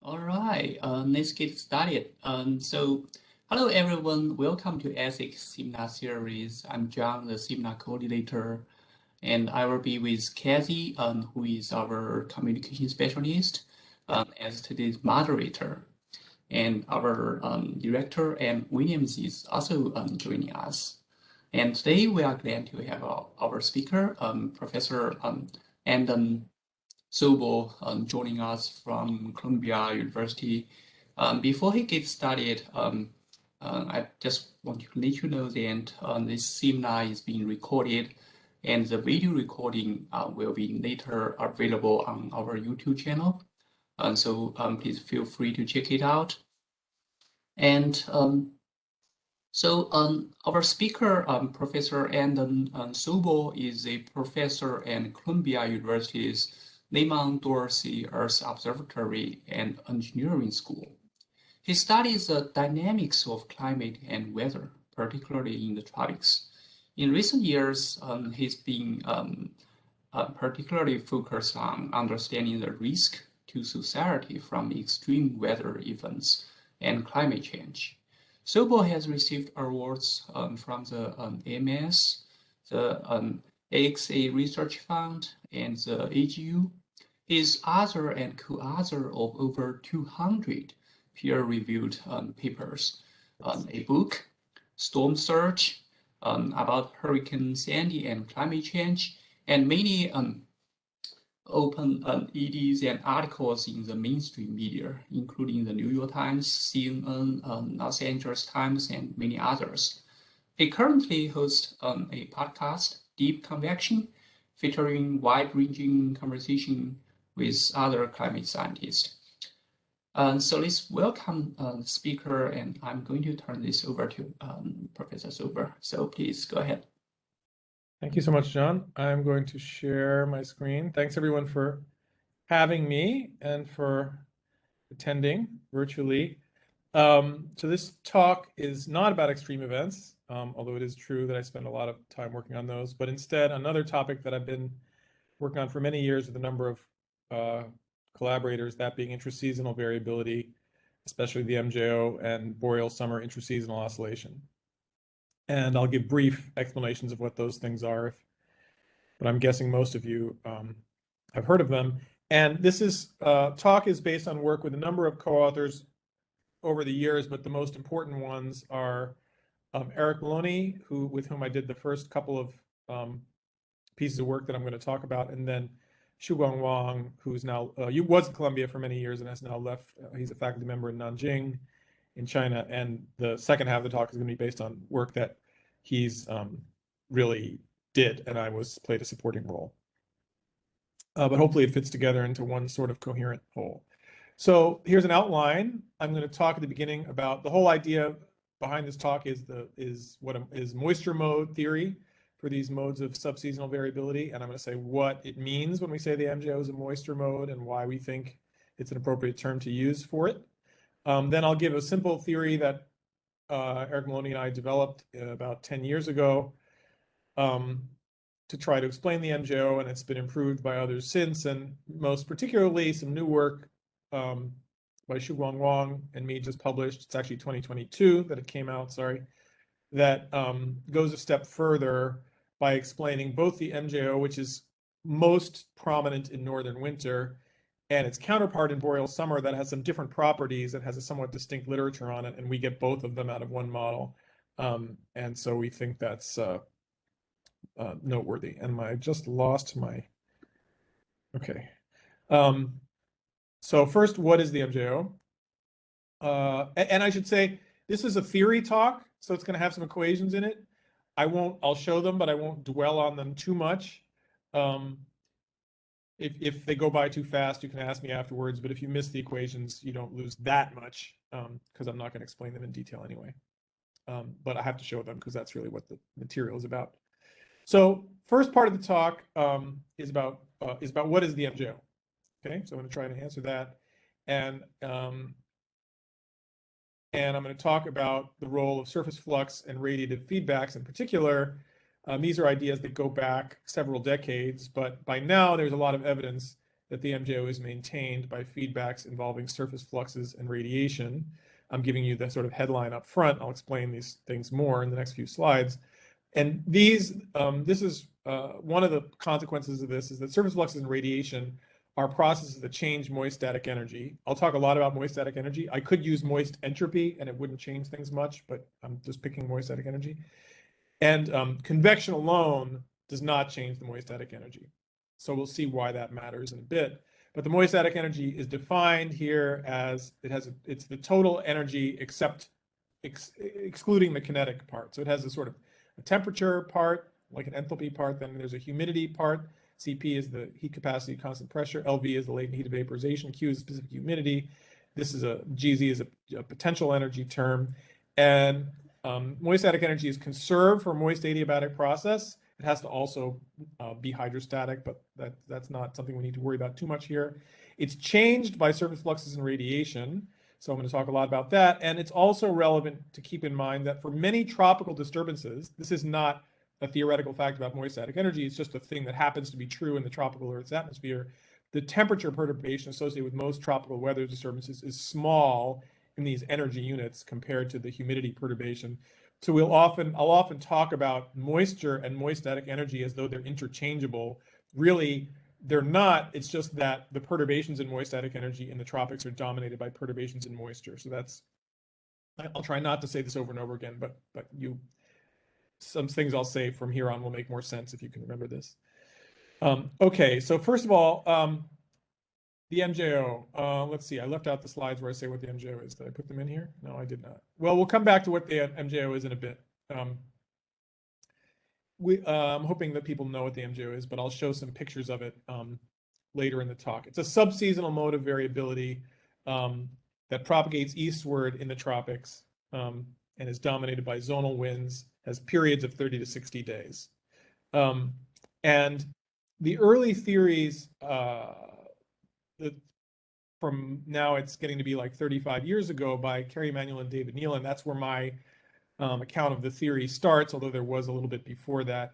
All right, let's get started. Hello everyone, welcome to ASIC seminar series. I'm John, the seminar coordinator, and I will be with Kathy, who is our communication specialist, as today's moderator. And our director, and Williams, is also joining us. And today we are glad to have our speaker, Professor and Sobel, joining us from Columbia University. Before he gets started, I just want to let you know that this seminar is being recorded, and the video recording will be later available on our YouTube channel. Please feel free to check it out. And our speaker, Professor Andon Sobel, is a professor at Columbia University's Lehman Dorsey Earth Observatory and Engineering School. He studies the dynamics of climate and weather, particularly in the tropics. In recent years, he's been particularly focused on understanding the risk to society from extreme weather events and climate change. Sobel has received awards from the AMS, the AXA Research Fund, and the AGU. He is author and co-author of over 200 peer-reviewed papers, a book, Storm Surge, about Hurricane Sandy and climate change, and many open EDs and articles in the mainstream media, including the New York Times, CNN, Los Angeles Times, and many others. He currently hosts a podcast, Deep Convection, featuring wide-ranging conversation with other climate scientists. So let's welcome the speaker, and I'm going to turn this over to Professor Sobel. So please go ahead. Thank you so much, John. I'm going to share my screen. Thanks everyone for having me and for attending virtually. So this talk is not about extreme events, although it is true that I spend a lot of time working on those, but instead another topic that I've been working on for many years with a number of collaborators, that being intraseasonal variability, especially the MJO and Boreal Summer Intraseasonal Oscillation. And I'll give brief explanations of what those things are, but I'm guessing most of you have heard of them. And this talk is based on work with a number of co-authors over the years, but the most important ones are Eric Maloney, with whom I did the first couple of pieces of work that I'm going to talk about, and then Shuguang Wang, who's now was at Columbia for many years and has now left. He's a faculty member in Nanjing in China, and the second half of the talk is going to be based on work that he's really did, and I played a supporting role. But hopefully it fits together into one sort of coherent whole. So here's an outline. I'm going to talk at the beginning about the whole idea behind this talk is moisture mode theory for these modes of subseasonal variability, and I'm going to say what it means when we say the MJO is a moisture mode and why we think it's an appropriate term to use for it. Then I'll give a simple theory that Eric Maloney and I developed about 10 years ago to try to explain the MJO, and it's been improved by others since, and most particularly some new work by Shuguang Wang and me just published. It's actually 2022 that it came out, sorry, that goes a step further by explaining both the MJO, which is most prominent in northern winter, and its counterpart in Boreal Summer that has some different properties and has a somewhat distinct literature on it, and we get both of them out of one model. And so we think that's noteworthy. And I just lost my, okay. So first, what is the MJO? And I should say, this is a theory talk, so it's going to have some equations in it. I'll show them, but I won't dwell on them too much. If they go by too fast, you can ask me afterwards, but if you miss the equations, you don't lose that much, because I'm not going to explain them in detail anyway. But I have to show them because that's really what the material is about. So first part of the talk is about what is the MJO. Okay, so I'm going to try to answer that, and I'm going to talk about the role of surface flux and radiative feedbacks in particular. These are ideas that go back several decades, but by now there's a lot of evidence that the MJO is maintained by feedbacks involving surface fluxes and radiation. I'm giving you the sort of headline up front. I'll explain these things more in the next few slides. And this is one of the consequences of this is that surface fluxes and radiation are processes that change moist static energy. I'll talk a lot about moist static energy. I could use moist entropy and it wouldn't change things much, but I'm just picking moist static energy. And convection alone does not change the moist static energy. So we'll see why that matters in a bit. But the moist static energy is defined here as it's the total energy excluding the kinetic part. So it has a sort of a temperature part, like an enthalpy part, then there's a humidity part. Cp is the heat capacity, constant pressure. LV is the latent heat of vaporization. Q is specific humidity. This is GZ is a potential energy term. And moist static energy is conserved for a moist adiabatic process. It has to also be hydrostatic, but that's not something we need to worry about too much here. It's changed by surface fluxes and radiation. So I'm going to talk a lot about that. And it's also relevant to keep in mind that for many tropical disturbances, this is not a theoretical fact about moist static energy. It's just a thing that happens to be true in the tropical Earth's atmosphere. The temperature perturbation associated with most tropical weather disturbances is small in these energy units compared to the humidity perturbation. So I'll often talk about moisture and moist static energy as though they're interchangeable. Really, they're not. It's just that the perturbations in moist static energy in the tropics are dominated by perturbations in moisture. So I'll try not to say this over and over again, but some things I'll say from here on will make more sense if you can remember this. Okay, so first of all, the MJO. Let's see, I left out the slides where I say what the MJO is. Did I put them in here? No, I did not. Well, we'll come back to what the MJO is in a bit. I'm hoping that people know what the MJO is, but I'll show some pictures of it later in the talk. It's a subseasonal mode of variability that propagates eastward in the tropics and is dominated by zonal winds, has periods of 30 to 60 days. And the early theories, from now it's getting to be like 35 years ago by Kerry Emanuel and David Nealon, that's where my account of the theory starts, although there was a little bit before that,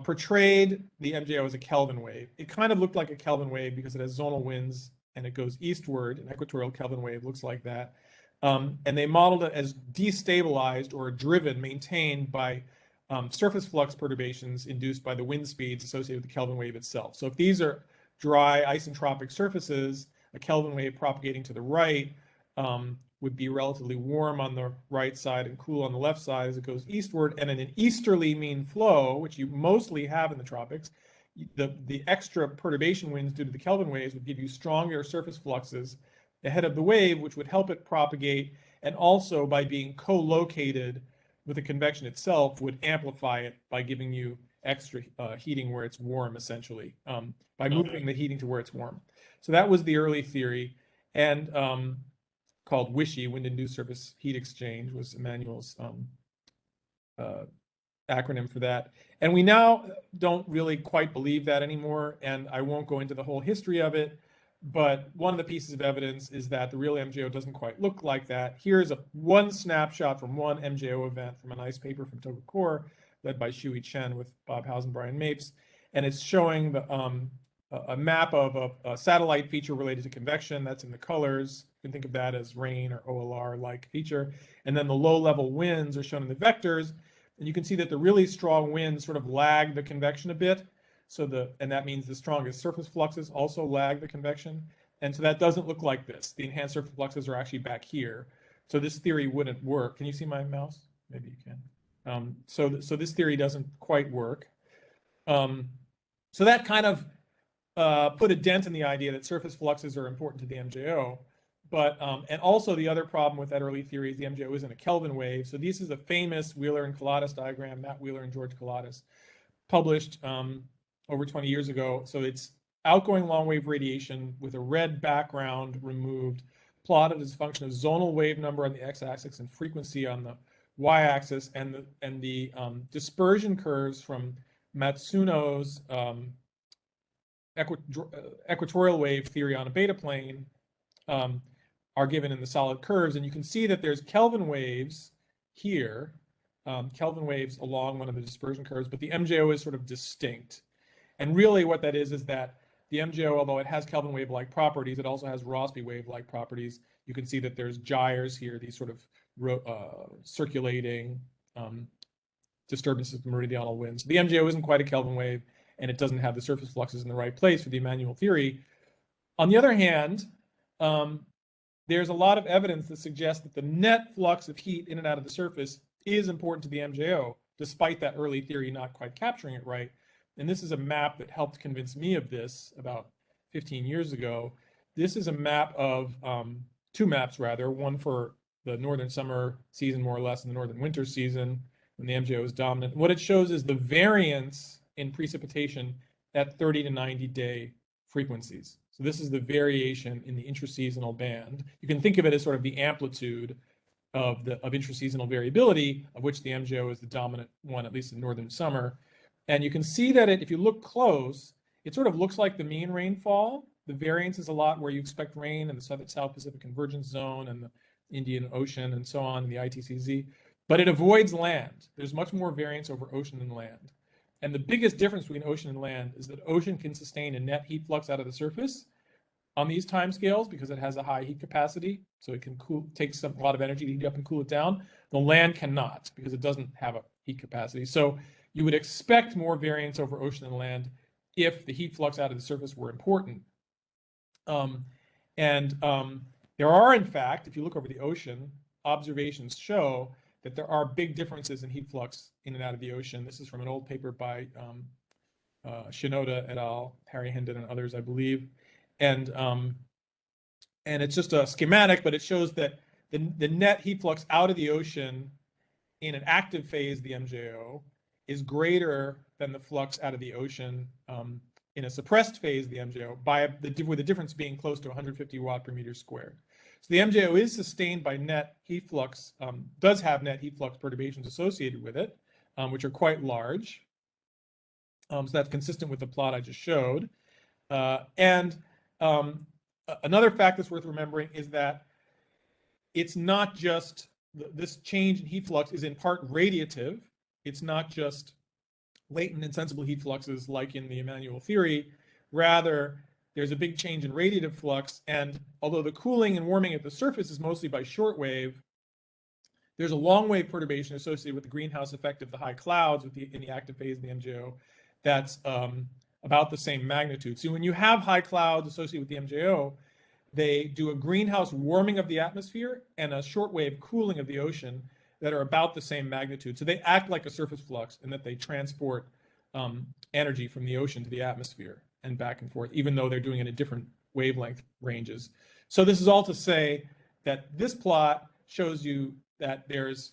portrayed the MJO as a Kelvin wave. It kind of looked like a Kelvin wave because it has zonal winds and it goes eastward. An equatorial Kelvin wave looks like that. And they modeled it as destabilized or driven, maintained by surface flux perturbations induced by the wind speeds associated with the Kelvin wave itself. So if these are dry isentropic surfaces, a Kelvin wave propagating to the right would be relatively warm on the right side and cool on the left side as it goes eastward. And in an easterly mean flow, which you mostly have in the tropics, the extra perturbation winds due to the Kelvin waves would give you stronger surface fluxes ahead of the wave, which would help it propagate, and also by being co-located with the convection itself would amplify it by giving you extra heating where it's warm, essentially, by moving the heating to where it's warm. So that was the early theory, and called WISHY, Wind-Induced Surface Heat Exchange, was Emanuel's acronym for that. And we now don't really quite believe that anymore, and I won't go into the whole history of it, but one of the pieces of evidence is that the real MJO doesn't quite look like that. Here's one snapshot from one MJO event from a nice paper from Tokyo led by Shui Chen with Bob Howes and Brian Mapes, and it's showing a map of a satellite feature related to convection. That's in the colors. You can think of that as rain or OLR-like feature. And then the low-level winds are shown in the vectors. And you can see that the really strong winds sort of lag the convection a bit. And that means the strongest surface fluxes also lag the convection. And so that doesn't look like this. The enhanced surface fluxes are actually back here. So this theory wouldn't work. Can you see my mouse? Maybe you can. So this theory doesn't quite work. So that kind of put a dent in the idea that surface fluxes are important to the MJO. But, and also the other problem with that early theory is the MJO isn't a Kelvin wave. So this is a famous Wheeler and Colladis diagram, Matt Wheeler and George Colladis, published over 20 years ago. So it's outgoing long wave radiation with a red background removed, plotted as a function of zonal wave number on the x-axis and frequency on the y-axis, and the dispersion curves from Matsuno's equatorial wave theory on a beta plane are given in the solid curves. And you can see that there's Kelvin waves here, Kelvin waves along one of the dispersion curves, but the MJO is sort of distinct. And really what that is that the the MJO, although it has Kelvin wave-like properties, it also has Rossby wave-like properties. You can see that there's gyres here, these sort of circulating disturbances of meridional winds. The MJO isn't quite a Kelvin wave, and it doesn't have the surface fluxes in the right place for the Emmanuel theory. On the other hand, there's a lot of evidence that suggests that the net flux of heat in and out of the surface is important to the MJO, despite that early theory not quite capturing it right. And this is a map that helped convince me of this about 15 years ago. This is a map of, two maps rather, one for the northern summer season more or less and the northern winter season when the MJO is dominant. What it shows is the variance in precipitation at 30 to 90 day frequencies. So this is the variation in the intraseasonal band. You can think of it as sort of the amplitude of intraseasonal variability, of which the MJO is the dominant one, at least in northern summer. And you can see that if you look close, it sort of looks like the mean rainfall. The variance is a lot where you expect rain in the South Pacific Convergence Zone and the Indian Ocean and so on, in the ITCZ. But it avoids land. There's much more variance over ocean than land. And the biggest difference between ocean and land is that ocean can sustain a net heat flux out of the surface on these time scales because it has a high heat capacity. So it can take a lot of energy to heat up and cool it down. The land cannot because it doesn't have a heat capacity. So you would expect more variance over ocean and land if the heat flux out of the surface were important. There are, in fact, if you look over the ocean, observations show that there are big differences in heat flux in and out of the ocean. This is from an old paper by Shinoda et al., Harry Hendon and others, I believe. And it's just a schematic, but it shows that the net heat flux out of the ocean in an active phase, the MJO, is greater than the flux out of the ocean in a suppressed phase, the MJO, with the difference being close to 150 watt per meter squared. So the MJO is sustained by net heat flux, does have net heat flux perturbations associated with it, which are quite large. So that's consistent with the plot I just showed. Another fact that's worth remembering is that it's not just, this change in heat flux is in part radiative. It's not just latent insensible heat fluxes like in the Emmanuel theory. Rather, there's a big change in radiative flux. And although the cooling and warming at the surface is mostly by shortwave, there's a long wave perturbation associated with the greenhouse effect of the high clouds in the active phase of the MJO that's about the same magnitude. So when you have high clouds associated with the MJO, they do a greenhouse warming of the atmosphere and a shortwave cooling of the ocean that are about the same magnitude. So they act like a surface flux in that they transport energy from the ocean to the atmosphere and back and forth, even though they're doing it at different wavelength ranges. So this is all to say that this plot shows you that there's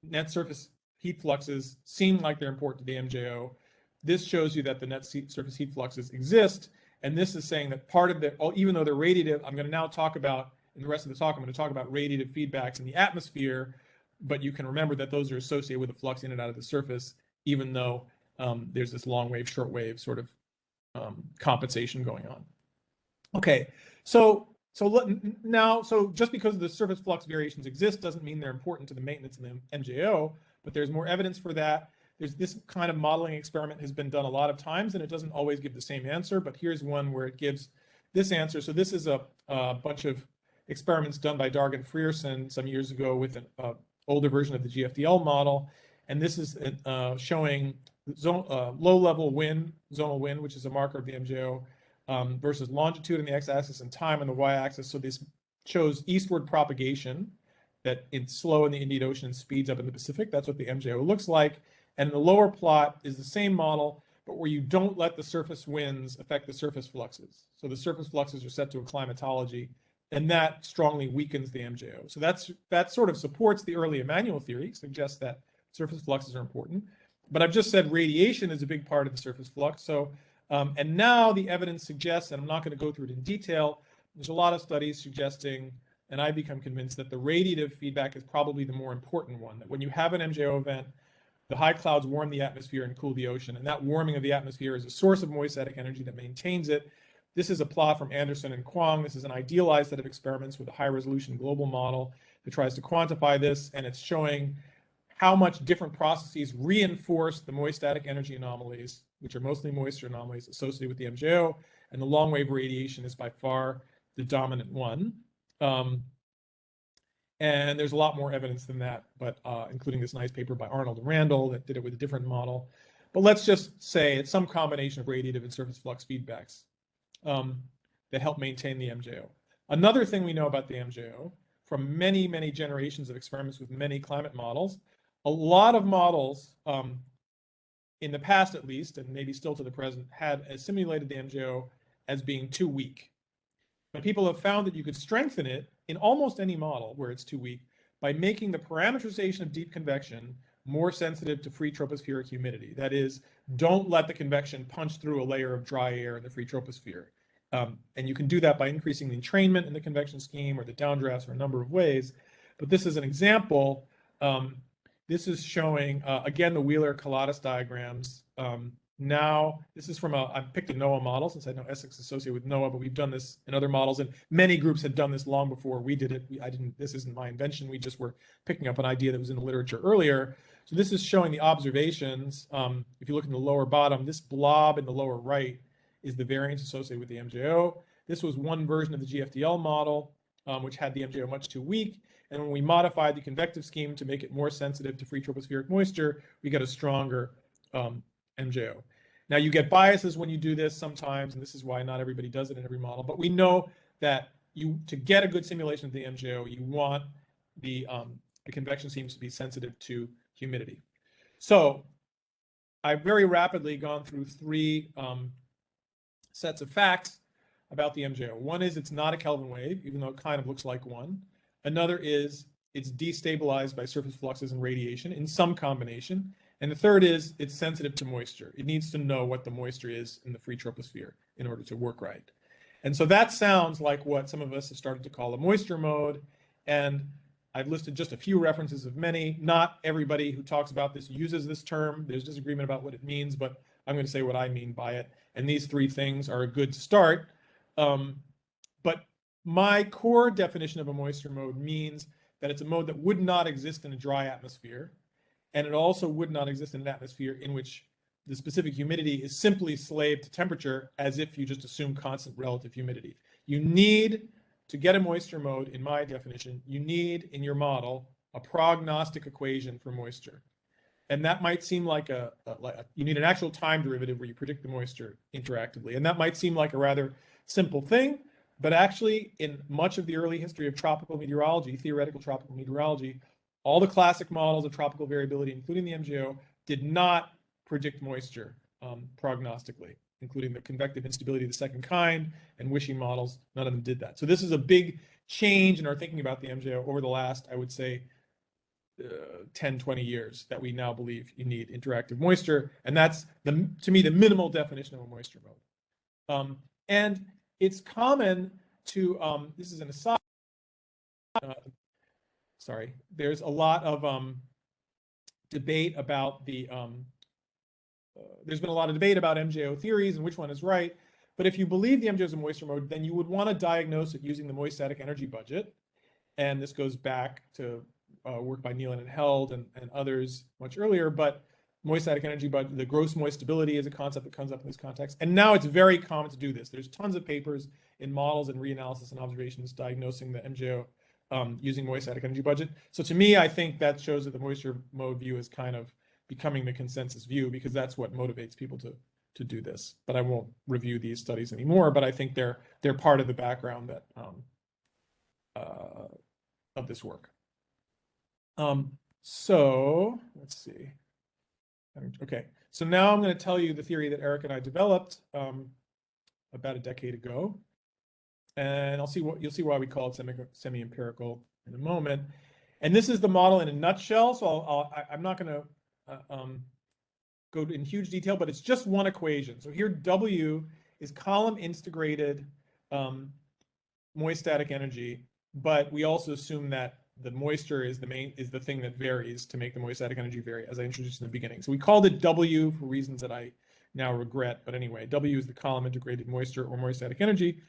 net surface heat fluxes seem like they're important to the MJO. This shows you that the net surface heat fluxes exist. And this is saying that part of the, even though they're radiative, I'm going to now talk about, in the rest of the talk, I'm going to talk about radiative feedbacks in the atmosphere. But you can remember that those are associated with the flux in and out of the surface, even though there's this long wave, short wave sort of compensation going on. Okay, so just because the surface flux variations exist doesn't mean they're important to the maintenance of the MJO, but there's more evidence for that. There's this kind of modeling experiment has been done a lot of times, and it doesn't always give the same answer, but here's one where it gives this answer. So this is a bunch of experiments done by Darg and Frierson some years ago with an older version of the GFDL model. And this is showing low-level wind, zonal wind, which is a marker of the MJO, versus longitude on the x-axis and time on the y-axis. So this shows eastward propagation, that it's slow in the Indian Ocean and speeds up in the Pacific. That's what the MJO looks like. And the lower plot is the same model, but where you don't let the surface winds affect the surface fluxes. So the surface fluxes are set to a climatology, and that strongly weakens the MJO. So that sort of supports the early Emmanuel theory, suggests that surface fluxes are important. But I've just said radiation is a big part of the surface flux. So, and now the evidence suggests, and I'm not going to go through it in detail, there's a lot of studies suggesting, and I've become convinced that the radiative feedback is probably the more important one, that when you have an MJO event, the high clouds warm the atmosphere and cool the ocean, and that warming of the atmosphere is a source of moist static energy that maintains it. This is a plot from Anderson and Kwong. This is an idealized set of experiments with a high-resolution global model that tries to quantify this, and it's showing how much different processes reinforce the moist static energy anomalies, which are mostly moisture anomalies associated with the MJO, and the long wave radiation is by far the dominant one. And there's a lot more evidence than that, but including this nice paper by Arnold and Randall that did it with a different model. But let's just say it's some combination of radiative and surface flux feedbacks that help maintain the MJO. Another thing we know about the MJO from many, many generations of experiments with many climate models, a lot of models in the past at least, and maybe still to the present, had simulated the MJO as being too weak. But people have found that you could strengthen it in almost any model where it's too weak by making the parametrization of deep convection more sensitive to free tropospheric humidity. That is, don't let the convection punch through a layer of dry air in the free troposphere. And you can do that by increasing the entrainment in the convection scheme or the downdrafts or a number of ways. But this is an example. This is showing, again, the Wheeler-Coladas diagrams. Now, this is from I picked a NOAA model since I know Essex is associated with NOAA, but we've done this in other models, and many groups had done this long before we did it. I didn't. This isn't my invention. We just were picking up an idea that was in the literature earlier. So this is showing the observations. If you look in the lower bottom, this blob in the lower right is the variance associated with the MJO. This was one version of the GFDL model, which had the MJO much too weak. And when we modified the convective scheme to make it more sensitive to free tropospheric moisture, we get a stronger MJO. Now you get biases when you do this sometimes, and this is why not everybody does it in every model, but we know that to get a good simulation of the MJO, you want the convection schemes to be sensitive to humidity. So I've very rapidly gone through three sets of facts about the MJO. One is it's not a Kelvin wave, even though it kind of looks like one. Another is it's destabilized by surface fluxes and radiation in some combination. And the third is it's sensitive to moisture. It needs to know what the moisture is in the free troposphere in order to work right. And so that sounds like what some of us have started to call a moisture mode. And I've listed just a few references of many. Not everybody who talks about this uses this term. There's disagreement about what it means, but I'm going to say what I mean by it. And these three things are a good start. But my core definition of a moisture mode means that it's a mode that would not exist in a dry atmosphere. And it also would not exist in an atmosphere in which the specific humidity is simply slave to temperature, as if you just assume constant relative humidity. You need, to get a moisture mode, in my definition, you need in your model a prognostic equation for moisture. And that might seem like you need an actual time derivative where you predict the moisture interactively. And that might seem like a rather simple thing, but actually in much of the early history of tropical meteorology, theoretical tropical meteorology, all the classic models of tropical variability, including the MJO, did not predict moisture prognostically, including the convective instability of the second kind and wishing models. None of them did that. So this is a big change in our thinking about the MJO over the last, I would say, 10, 20 years, that we now believe you need interactive moisture. And that's, to me, the minimal definition of a moisture mode. And it's common to, this is an aside, sorry, there's a lot of debate about the, there's been a lot of debate about MJO theories and which one is right. But if you believe the MJO is a moisture mode, then you would want to diagnose it using the moist static energy budget. And this goes back to work by Nealon and Held and others much earlier. But moist static energy budget, the gross moist stability is a concept that comes up in this context. And now it's very common to do this. There's tons of papers in models and reanalysis and observations diagnosing the MJO using moist static energy budget. So to me, I think that shows that the moisture mode view is kind of becoming the consensus view, because that's what motivates people to do this. But I won't review these studies anymore, but I think they're part of the background that of this work. So let's see. Okay, so now I'm going to tell you the theory that Eric and I developed about a decade ago. And you'll see why we call it semi-empirical in a moment. And this is the model in a nutshell. So I'm not going to go in huge detail, but it's just one equation. So here W is column integrated moist static energy, but we also assume that the moisture is the thing that varies to make the moist static energy vary, as I introduced in the beginning. So we called it W for reasons that I now regret. But anyway, W is the column integrated moisture or moist static energy.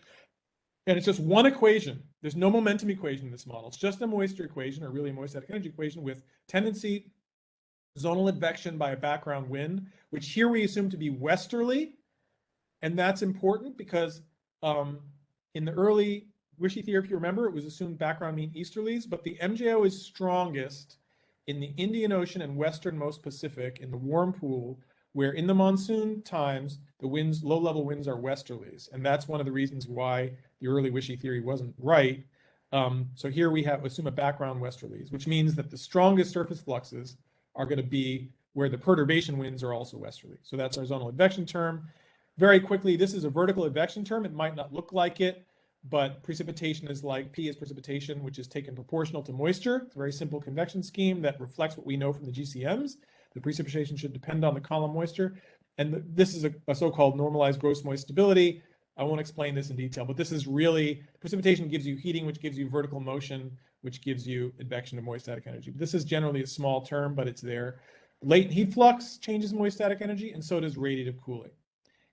And it's just one equation. There's no momentum equation in this model. It's just a moisture equation, or really a moist static energy equation, with tendency, zonal advection by a background wind, which here we assume to be westerly, And that's important because in the early wishy theory, if you remember, it was assumed background mean easterlies, but the MJO is strongest in the Indian Ocean and westernmost Pacific in the warm pool, where in the monsoon times, the winds, low-level winds are westerlies. And that's one of the reasons why the early wishy theory wasn't right. So here we have assume a background westerlies, which means that the strongest surface fluxes are going to be where the perturbation winds are also westerly. So that's our zonal advection term. Very quickly, this is a vertical advection term. It might not look like it, but precipitation is like P is precipitation, which is taken proportional to moisture. It's a very simple convection scheme that reflects what we know from the GCMs. The precipitation should depend on the column moisture. And this is a so-called normalized gross moist stability. I won't explain this in detail, but this is really, precipitation gives you heating, which gives you vertical motion, which gives you advection of moist static energy. This is generally a small term, but it's there. Latent heat flux changes moist static energy, and so does radiative cooling.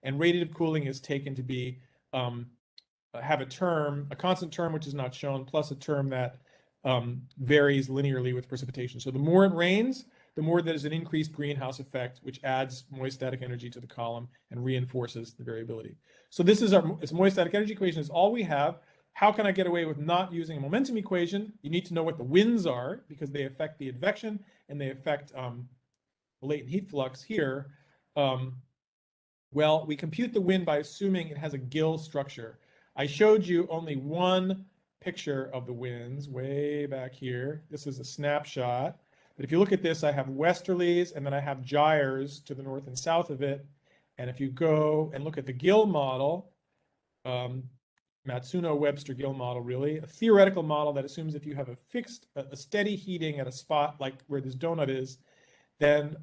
And radiative cooling is taken to be have a term, a constant term, which is not shown, plus a term that varies linearly with precipitation. So the more it rains, the more there's an increased greenhouse effect, which adds moist static energy to the column and reinforces the variability. So this is our moist static energy equation is all we have. How can I get away with not using a momentum equation? You need to know what the winds are because they affect the advection and they affect latent heat flux here. Well, we compute the wind by assuming it has a gill structure. I showed you only one picture of the winds way back here. This is a snapshot. But if you look at this, I have westerlies and then I have gyres to the north and south of it. And if you go and look at the gill model, Matsuno-Webster gill model, really, a theoretical model that assumes if you have a steady heating at a spot like where this donut is, then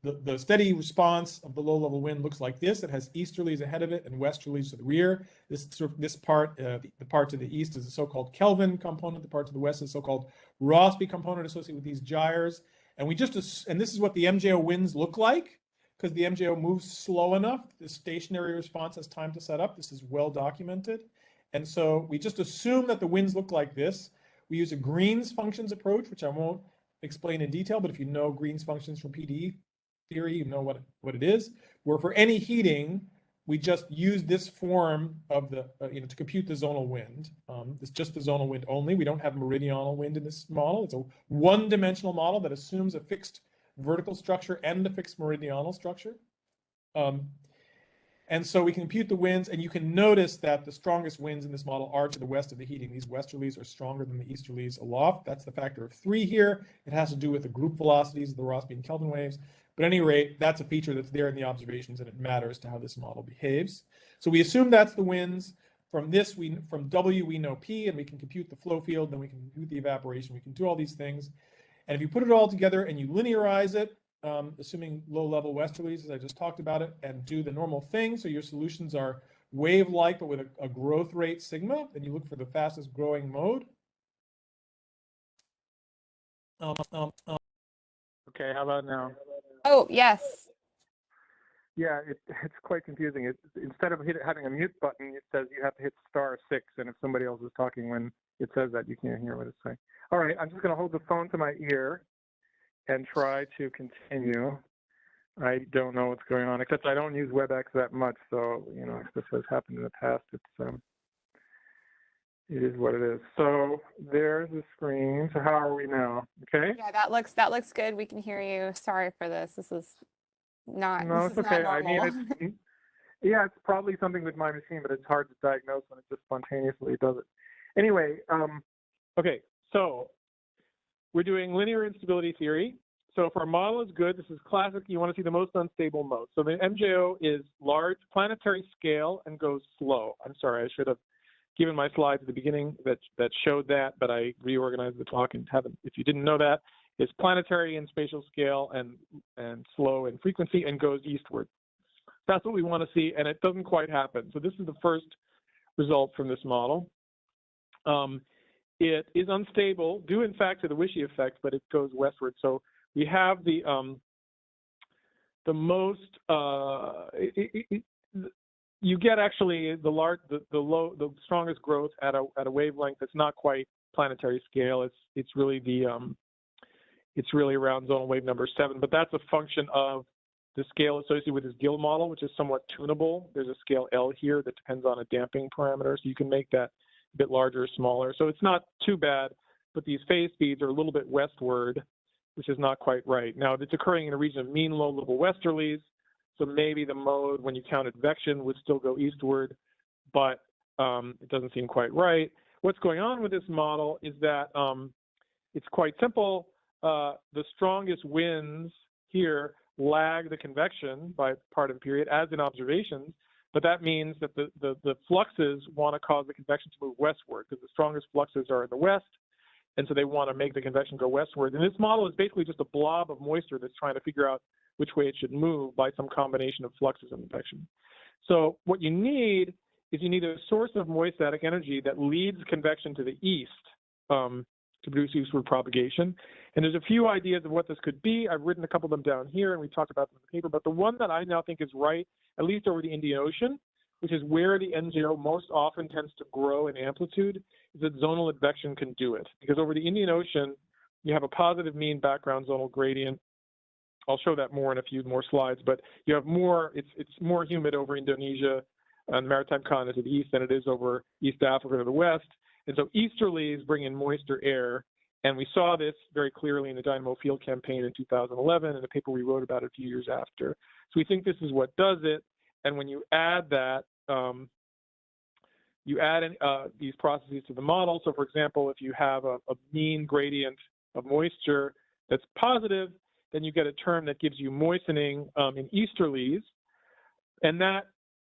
the steady response of the low-level wind looks like this. It has easterlies ahead of it and westerlies to the rear. This part, the part to the east is the so-called Kelvin component. The part to the west is the so-called Rossby component associated with these gyres. And and this is what the MJO winds look like because the MJO moves slow enough. The stationary response has time to set up. This is well documented. And so we just assume that the winds look like this. We use a Green's functions approach, which I won't explain in detail, but if you know Green's functions from PDE theory, you know what it is, where for any heating, we just use this form of the, to compute the zonal wind. It's just the zonal wind only. We don't have meridional wind in this model. It's a one-dimensional model that assumes a fixed vertical structure and a fixed meridional structure. And so we can compute the winds, and you can notice that the strongest winds in this model are to the west of the heating. These westerlies are stronger than the easterlies aloft. That's the factor of 3 here. It has to do with the group velocities of the Rossby and Kelvin waves. But at any rate, that's a feature that's there in the observations, and it matters to how this model behaves. So we assume that's the winds. From this, from W, we know P, and we can compute the flow field, then we can compute the evaporation. We can do all these things. And if you put it all together and you linearize it, assuming low-level westerlies, as I just talked about it, and do the normal thing, so your solutions are wave-like, but with a growth rate sigma, and you look for the fastest growing mode. Okay, how about now? Oh, yes. Yeah, it's quite confusing. Instead of having a mute button, it says you have to hit *6, and if somebody else is talking when it says that, you can't hear what it's saying. All right, I'm just going to hold the phone to my ear and try to continue. I don't know what's going on, except I don't use WebEx that much, so if this has happened in the past, it is what it is. So there's the screen. So how are we now? Okay. Yeah, that looks good. We can hear you. Sorry for this. This is not. No, this it's is okay. not normal. I mean, it's probably something with my machine, but it's hard to diagnose when it just spontaneously does it. Anyway, okay. So we're doing linear instability theory. So if our model is good, this is classic. You want to see the most unstable mode. So the MJO is large, planetary scale, and goes slow. I'm sorry, I should have given my slides at the beginning that showed that, but I reorganized the talk and haven't. If you didn't know that, it's planetary in spatial scale and slow in frequency and goes eastward. That's what we want to see, and it doesn't quite happen. So this is the first result from this model. It is unstable, due in fact to the Wishy effect, but it goes westward. So we have the most you get actually the strongest growth at a wavelength that's not quite planetary scale. It's really around zonal wave number 7, but that's a function of the scale associated with this Gill model, which is somewhat tunable. There's a scale L here that depends on a damping parameter, so you can make that a bit larger or smaller. So it's not too bad, but these phase speeds are a little bit westward, which is not quite right. Now, it's occurring in a region of mean low-level westerlies, so maybe the mode, when you count advection, would still go eastward, but it doesn't seem quite right. What's going on with this model is that it's quite simple. The strongest winds here lag the convection by part of the period, as in observations, but that means that the fluxes want to cause the convection to move westward, because the strongest fluxes are in the west, and so they want to make the convection go westward. And this model is basically just a blob of moisture that's trying to figure out which way it should move by some combination of fluxes and convection. So what you need is you need a source of moist static energy that leads convection to the east to produce eastward propagation. And there's a few ideas of what this could be. I've written a couple of them down here, and we talked about them in the paper. But the one that I now think is right, at least over the Indian Ocean, which is where the MJO most often tends to grow in amplitude, is that zonal advection can do it. Because over the Indian Ocean, you have a positive mean background zonal gradient. I'll show that more in a few more slides, but you have more, it's more humid over Indonesia and maritime continent to the east than it is over East Africa to the west. And so easterlies bring in moister air, and we saw this very clearly in the Dynamo Field campaign in 2011 and a paper we wrote about it a few years after. So we think this is what does it, and when you add that, you add in, these processes to the model. So for example, if you have a mean gradient of moisture that's positive, then you get a term that gives you moistening in easterlies, and that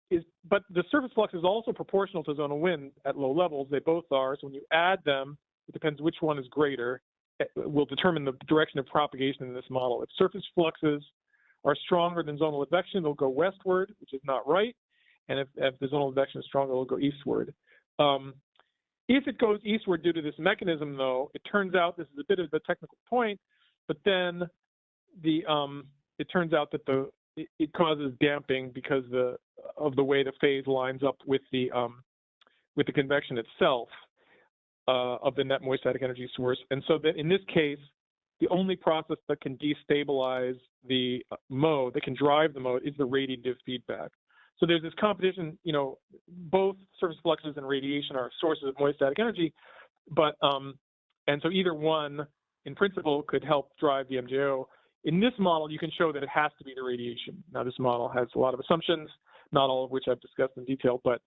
is, but the surface flux is also proportional to zonal wind at low levels. They both are. So when you add them, it depends which one is greater. It will determine the direction of propagation in this model. If surface fluxes are stronger than zonal advection, they'll go westward, which is not right. And if the zonal advection is stronger, it'll go eastward. If it goes eastward due to this mechanism, though, it turns out, this is a bit of a technical point, but then it turns out that it causes damping because of the way the phase lines up with the convection itself of the net moist static energy source. And so that in this case, the only process that can destabilize the mode, that can drive the mode, is the radiative feedback. So there's this competition, you know, both surface fluxes and radiation are sources of moist static energy, but, and so either one, in principle, could help drive the MJO. In this model, you can show that it has to be the radiation. Now, this model has a lot of assumptions, not all of which I've discussed in detail, but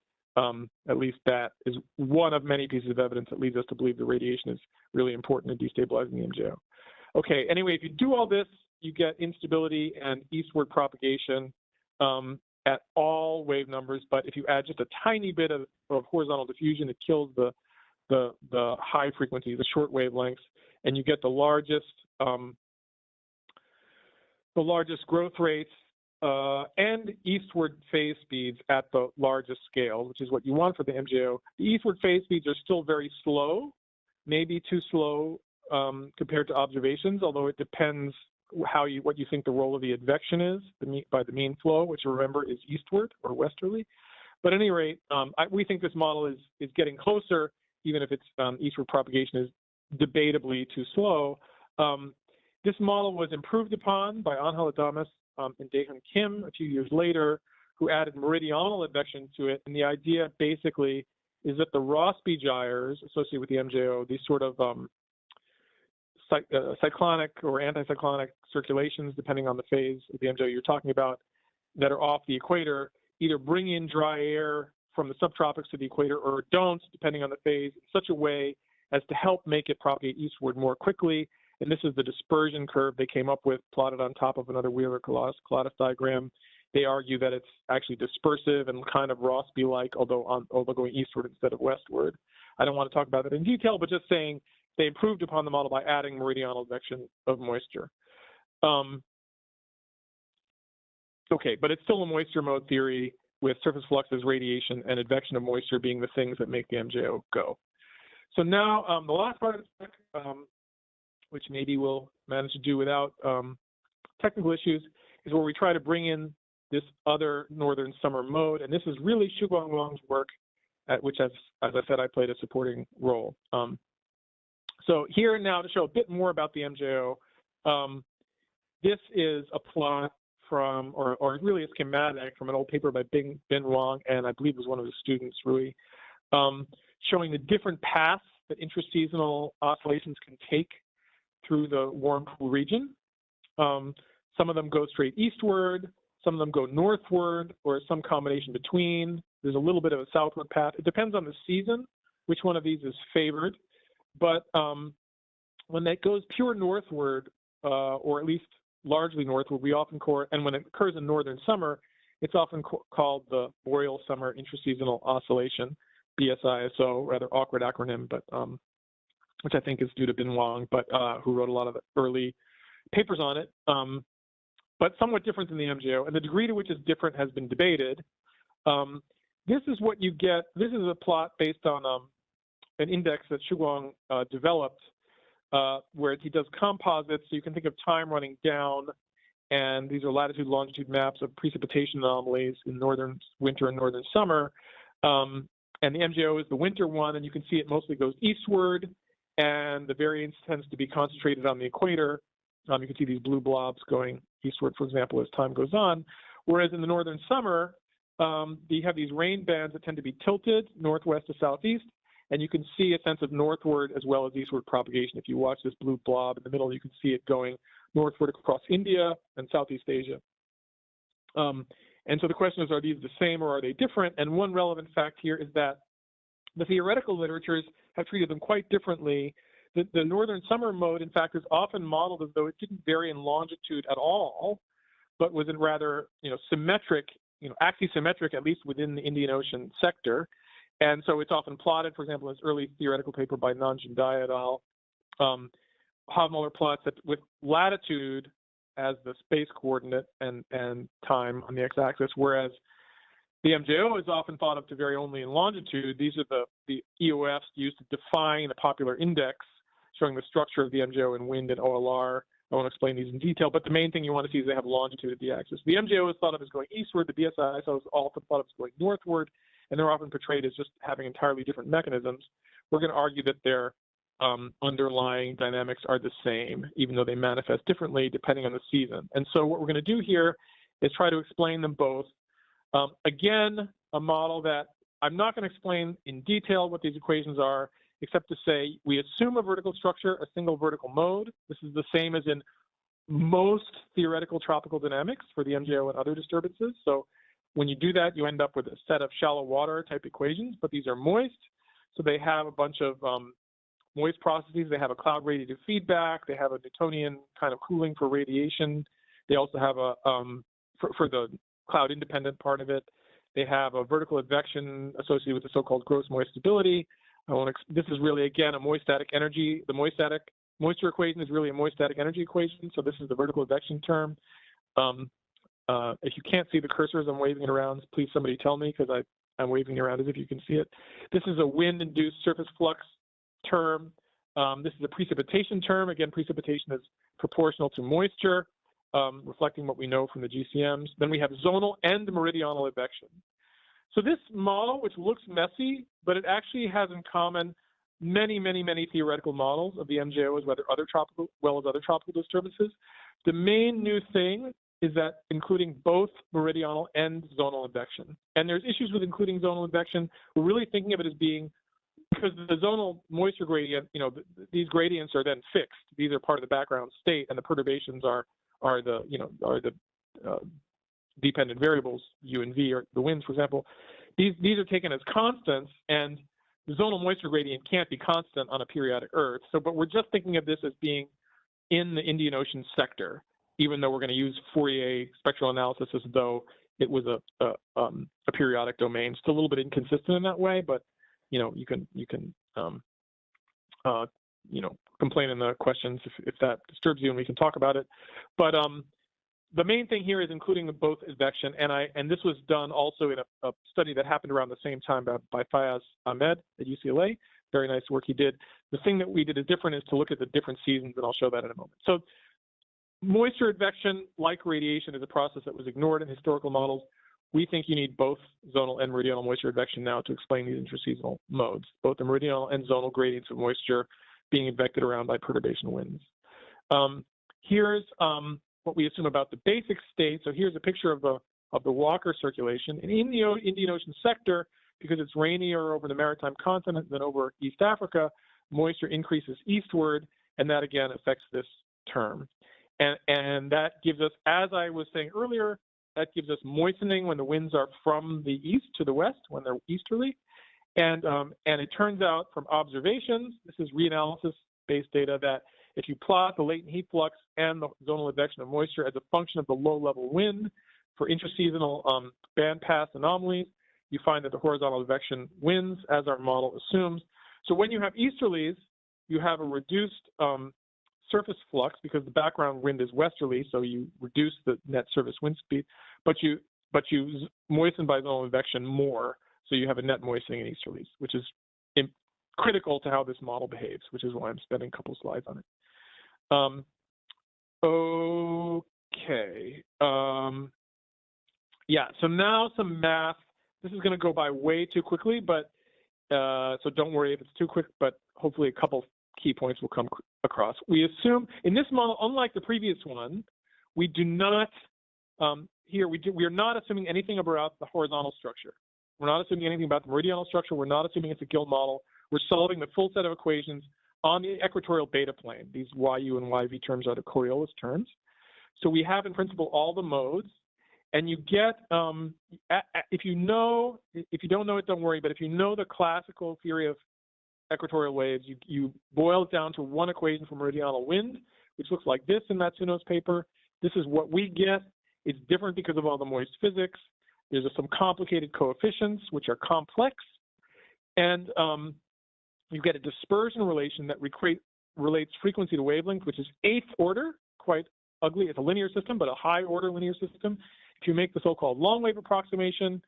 at least that is one of many pieces of evidence that leads us to believe the radiation is really important in destabilizing the MJO. Okay, anyway, if you do all this, you get instability and eastward propagation at all wave numbers, but if you add just a tiny bit of horizontal diffusion, it kills the high frequency, the short wavelengths, and you get the largest growth rates and eastward phase speeds at the largest scale, which is what you want for the MJO. The eastward phase speeds are still very slow, maybe too slow compared to observations, although it depends what you think the role of the advection is by the mean flow, which remember is eastward or westerly. But at any rate, we think this model is getting closer, even if its eastward propagation is debatably too slow. This model was improved upon by Angel Adames and Daehoon Kim a few years later, who added meridional advection to it. And the idea basically is that the Rossby gyres associated with the MJO, these sort of cyclonic or anticyclonic circulations, depending on the phase of the MJO you're talking about, that are off the equator, either bring in dry air from the subtropics to the equator or don't, depending on the phase, in such a way as to help make it propagate eastward more quickly. And this is the dispersion curve they came up with, plotted on top of another Wheeler-Collattis diagram. They argue that it's actually dispersive and kind of Rossby-like, although going eastward instead of westward. I don't want to talk about that in detail, but just saying they improved upon the model by adding meridional advection of moisture. Okay, but it's still a moisture mode theory with surface fluxes, radiation, and advection of moisture being the things that make the MJO go. So now the last part of the talk, which maybe we'll manage to do without technical issues, is where we try to bring in this other northern summer mode. And this is really Shuguang Wang's work, at which, as I said, I played a supporting role. So here now to show a bit more about the MJO, this is a plot from, or really a schematic from an old paper by Ben Wang, and I believe it was one of his students, Rui, showing the different paths that intraseasonal oscillations can take through the warm cool region. Some of them go straight eastward, some of them go northward, or some combination between. There's a little bit of a southward path. It depends on the season, which one of these is favored. But when that goes pure northward, or at least largely northward, we often call it, and when it occurs in northern summer, it's often called the Boreal Summer Intraseasonal Oscillation, BSISO, rather awkward acronym, but which I think is due to Ben Wang, but who wrote a lot of the early papers on it, but somewhat different than the MJO, and the degree to which it's different has been debated. This is what you get. This is a plot based on an index that Shuguang developed, where he does composites, so you can think of time running down, and these are latitude, longitude maps of precipitation anomalies in northern winter and northern summer. And the MJO is the winter one, and you can see it mostly goes eastward, and the variance tends to be concentrated on the equator. You can see these blue blobs going eastward, for example, as time goes on. Whereas in the northern summer, you have these rain bands that tend to be tilted northwest to southeast, and you can see a sense of northward as well as eastward propagation. If you watch this blue blob in the middle, you can see it going northward across India and Southeast Asia. And so the question is, are these the same or are they different? And one relevant fact here is that the theoretical literatures have treated them quite differently. The northern summer mode, in fact, is often modeled as though it didn't vary in longitude at all, but was in rather, symmetric, axisymmetric, at least within the Indian Ocean sector. And so it's often plotted, for example, in this early theoretical paper by Nanjun Dai et al. Hofmüller plots that with latitude as the space coordinate and time on the x-axis, whereas the MJO is often thought of to vary only in longitude. These are the EOFs used to define a popular index showing the structure of the MJO in wind and OLR. I won't explain these in detail, but the main thing you want to see is they have longitude at the axis. The MJO is thought of as going eastward, the BSISO is often thought of as going northward, and they're often portrayed as just having entirely different mechanisms. We're going to argue that their underlying dynamics are the same, even though they manifest differently depending on the season. And so what we're going to do here is try to explain them both. Again, a model that I'm not going to explain in detail what these equations are, except to say we assume a vertical structure, a single vertical mode. This is the same as in most theoretical tropical dynamics for the MJO and other disturbances. So when you do that, you end up with a set of shallow water type equations, but these are moist. So they have a bunch of moist processes. They have a cloud radiative feedback. They have a Newtonian kind of cooling for radiation. They also have a, for the cloud independent part of it, they have a vertical advection associated with the so-called gross moist stability. This is really, again, a moist static energy. The moisture equation is really a moist static energy equation. So this is the vertical advection term. If you can't see the cursor as I'm waving it around, please somebody tell me, because I'm waving it around as if you can see it. This is a wind-induced surface flux term. This is a precipitation term. Again, precipitation is proportional to moisture, reflecting what we know from the GCMs. Then we have zonal and meridional advection. So this model, which looks messy, but it actually has in common many, many, many theoretical models of the MJO as well as other tropical disturbances. The main new thing is that including both meridional and zonal advection. And there's issues with including zonal advection. We're really thinking of it as being, because the zonal moisture gradient, these gradients are then fixed. These are part of the background state, and the perturbations are the dependent variables, U and V, or the winds, for example. These are taken as constants, and the zonal moisture gradient can't be constant on a periodic Earth. So, but we're just thinking of this as being in the Indian Ocean sector, even though we're going to use Fourier spectral analysis as though it was a periodic domain. It's a little bit inconsistent in that way, but you can complain in the questions if that disturbs you, and we can talk about it. But the main thing here is including both advection, and this was done also in a study that happened around the same time by Fayaz Ahmed at UCLA. Very nice work he did. The thing that we did is different is to look at the different seasons, and I'll show that in a moment. So moisture advection, like radiation, is a process that was ignored in historical models. We think you need both zonal and meridional moisture advection now to explain these intraseasonal modes, both the meridional and zonal gradients of moisture being advected around by perturbation winds. Here's what we assume about the basic state. So here's a picture of the Walker circulation. And in the Indian Ocean sector, because it's rainier over the maritime continent than over East Africa, moisture increases eastward, and that again affects this term. And that gives us, as I was saying earlier, that gives us moistening when the winds are from the east to the west, when they're easterly. And it turns out from observations, this is reanalysis-based data, that if you plot the latent heat flux and the zonal advection of moisture as a function of the low-level wind for intraseasonal bandpass anomalies, you find that the horizontal advection wins, as our model assumes. So when you have easterlies, you have a reduced surface flux because the background wind is westerly, so you reduce the net surface wind speed, but you moisten by zonal advection more, so you have a net moistening in easterlies, which is critical to how this model behaves, which is why I'm spending a couple slides on it. Okay. Yeah, so now some math. This is going to go by way too quickly, but so don't worry if it's too quick, but hopefully a couple key points will come across. We assume in this model, unlike the previous one, we do not, we are not assuming anything about the horizontal structure. We're not assuming anything about the meridional structure. We're not assuming it's a Gill model. We're solving the full set of equations on the equatorial beta plane. These YU and YV terms are the Coriolis terms. So we have in principle all the modes, and you get, if you don't know it, don't worry, but if you know the classical theory of equatorial waves, you boil it down to one equation for meridional wind, which looks like this in Matsuno's paper. This is what we get. It's different because of all the moist physics. There's some complicated coefficients, which are complex. And you get a dispersion relation that relates frequency to wavelength, which is 8th order, quite ugly. It's a linear system, but a high order linear system. If you make the so-called long wave approximation,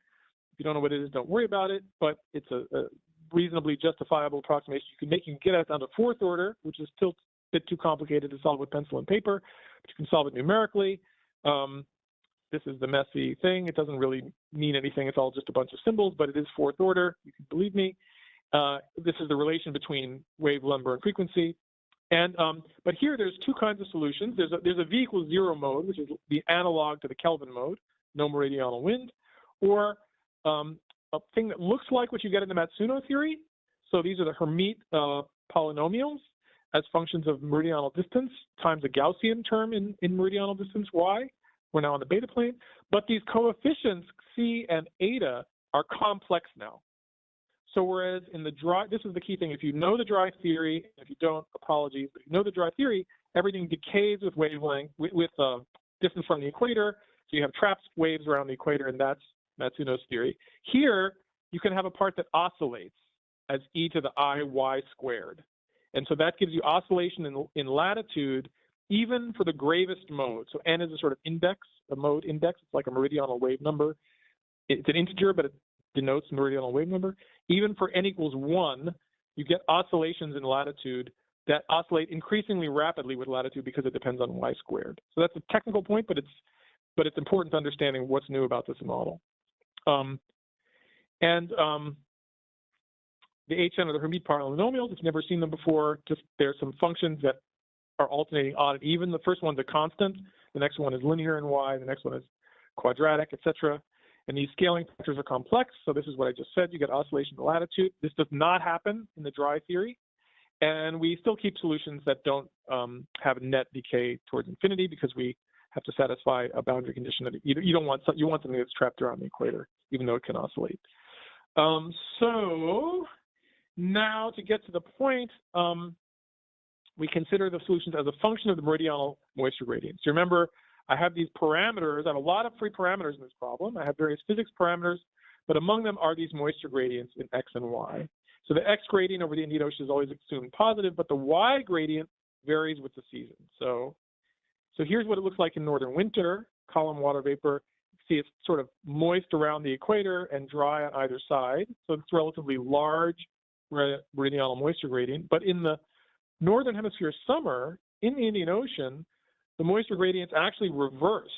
if you don't know what it is, don't worry about it, but it's a reasonably justifiable approximation. You can get it down to 4th order, which is still a bit too complicated to solve with pencil and paper, but you can solve it numerically. This is the messy thing. It doesn't really mean anything. It's all just a bunch of symbols, but it is 4th order. You can believe me. This is the relation between wave number and frequency. And but here there's two kinds of solutions. There's a V equals 0 mode, which is the analog to the Kelvin mode, no meridional wind, or a thing that looks like what you get in the Matsuno theory. So these are the Hermit polynomials as functions of meridional distance times a Gaussian term in meridional distance y. We're now on the beta plane. But these coefficients, C and eta, are complex now. So whereas in the dry, this is the key thing, if you know the dry theory, if you don't, apologies, but if you know the dry theory, everything decays with wavelength, with distance from the equator. So you have trapped waves around the equator, and that's Matsuno's theory. Here, you can have a part that oscillates as e to the I y squared. And so that gives you oscillation in latitude, even for the gravest mode. So n is a sort of index, a mode index. It's like a meridional wave number. It's an integer, but it denotes meridional wave number. Even for n equals 1, you get oscillations in latitude that oscillate increasingly rapidly with latitude because it depends on y squared. So that's a technical point, but it's important to understanding what's new about this model. The HN or the Hermit polynomials, if you've never seen them before, just there's some functions that are alternating odd and even. The first one's a constant, the next one is linear in y, the next one is quadratic, etc. And these scaling factors are complex, so this is what I just said. You get oscillation to latitude. This does not happen in the dry theory. And we still keep solutions that don't have net decay towards infinity because we have to satisfy a boundary condition that you don't want. You want something that's trapped around the equator, even though it can oscillate. So now to get to the point, we consider the solutions as a function of the meridional moisture gradient. So remember, I have these parameters. I have a lot of free parameters in this problem. I have various physics parameters, but among them are these moisture gradients in x and y. So the x gradient over the Indian Ocean is always assumed positive, but the y gradient varies with the season. So here's what it looks like in northern winter, column water vapor. See, it's sort of moist around the equator and dry on either side. So it's relatively large meridional moisture gradient. But in the northern hemisphere summer, in the Indian Ocean, the moisture gradients actually reverse.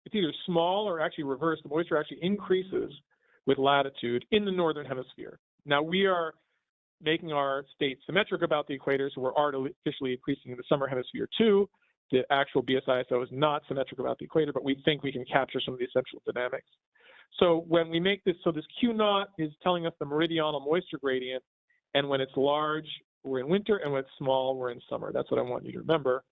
It's either small or actually reversed. The moisture actually increases with latitude in the northern hemisphere. Now we are making our state symmetric about the equator, so we're artificially increasing in the summer hemisphere too. the actual BSISO is not symmetric about the equator, but we think we can capture some of the essential dynamics. So when we make this, so this Q naught is telling us the meridional moisture gradient, and when it's large, we're in winter, and when it's small, we're in summer. That's what I want you to remember.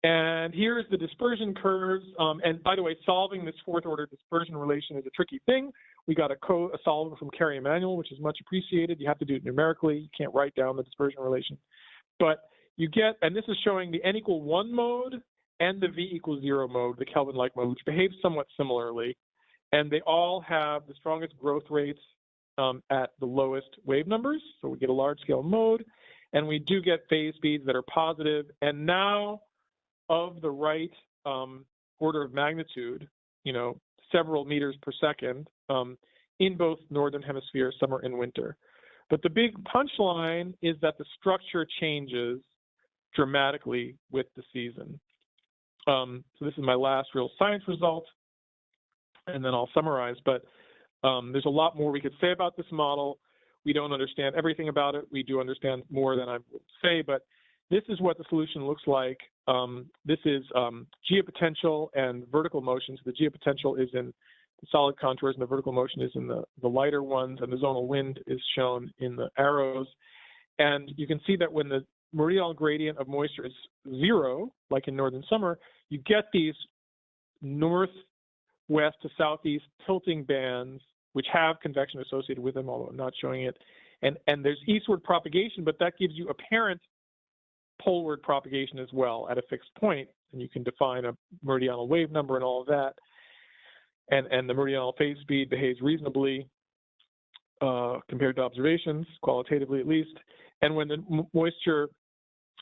And here's the dispersion curves. And by the way, solving this fourth order dispersion relation is a tricky thing. We got a solver from Carey Emanuel, which is much appreciated. You have to do it numerically. You can't write down the dispersion relation. But you get, and this is showing the n=1 mode and the v=0 mode, the Kelvin-like mode, which behaves somewhat similarly. And they all have the strongest growth rates at the lowest wave numbers. So we get a large scale mode, and we do get phase speeds that are positive. And now of the right order of magnitude, several meters per second in both northern hemisphere, summer and winter. But the big punchline is that the structure changes dramatically with the season. So this is my last real science result, and then I'll summarize. But there's a lot more we could say about this model. We don't understand everything about it. We do understand more than I would say, but this is what the solution looks like. This is geopotential and vertical motion. So the geopotential is in the solid contours, and the vertical motion is in the lighter ones, and the zonal wind is shown in the arrows. And you can see that when the meridional gradient of moisture is 0, like in northern summer, you get these northwest to southeast tilting bands, which have convection associated with them, although I'm not showing it. And there's eastward propagation, but that gives you apparent poleward propagation as well at a fixed point, and you can define a meridional wave number and all of that. And the meridional phase speed behaves reasonably compared to observations, qualitatively at least. And when the moisture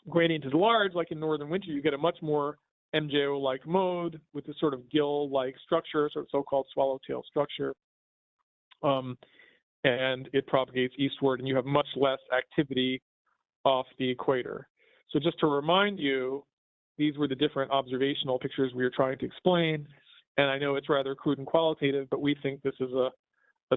gradient is large, like in northern winter, you get a much more MJO-like mode with this sort of gill-like structure, sort of so-called swallowtail structure. And it propagates eastward, and you have much less activity off the equator. So just to remind you, these were the different observational pictures we were trying to explain. And I know it's rather crude and qualitative, but we think this is a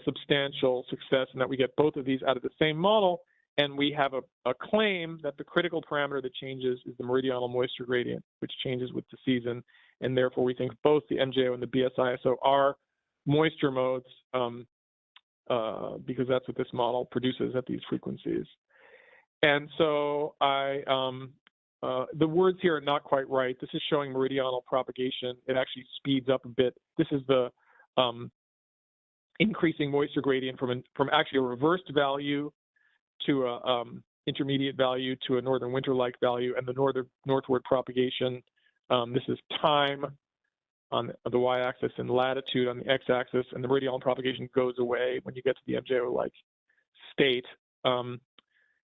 substantial success in that we get both of these out of the same model. And we have a claim that the critical parameter that changes is the meridional moisture gradient, which changes with the season. And therefore, we think both the MJO and the BSISO are moisture modes because that's what this model produces at these frequencies. And so the words here are not quite right. This is showing meridional propagation. It actually speeds up a bit. This is the increasing moisture gradient from actually a reversed value to a intermediate value to a northern winter-like value, and the northward propagation. This is time on the y-axis and latitude on the x-axis, and the meridional propagation goes away when you get to the MJO-like state.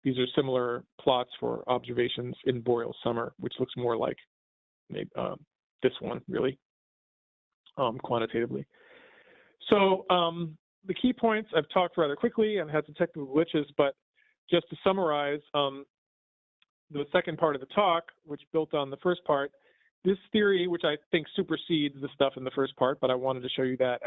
These are similar plots for observations in Boreal Summer, which looks more like maybe, this one, really, quantitatively. So the key points I've talked rather quickly and had some technical glitches, but just to summarize the second part of the talk, which built on the first part, this theory, which I think supersedes the stuff in the first part, but I wanted to show you that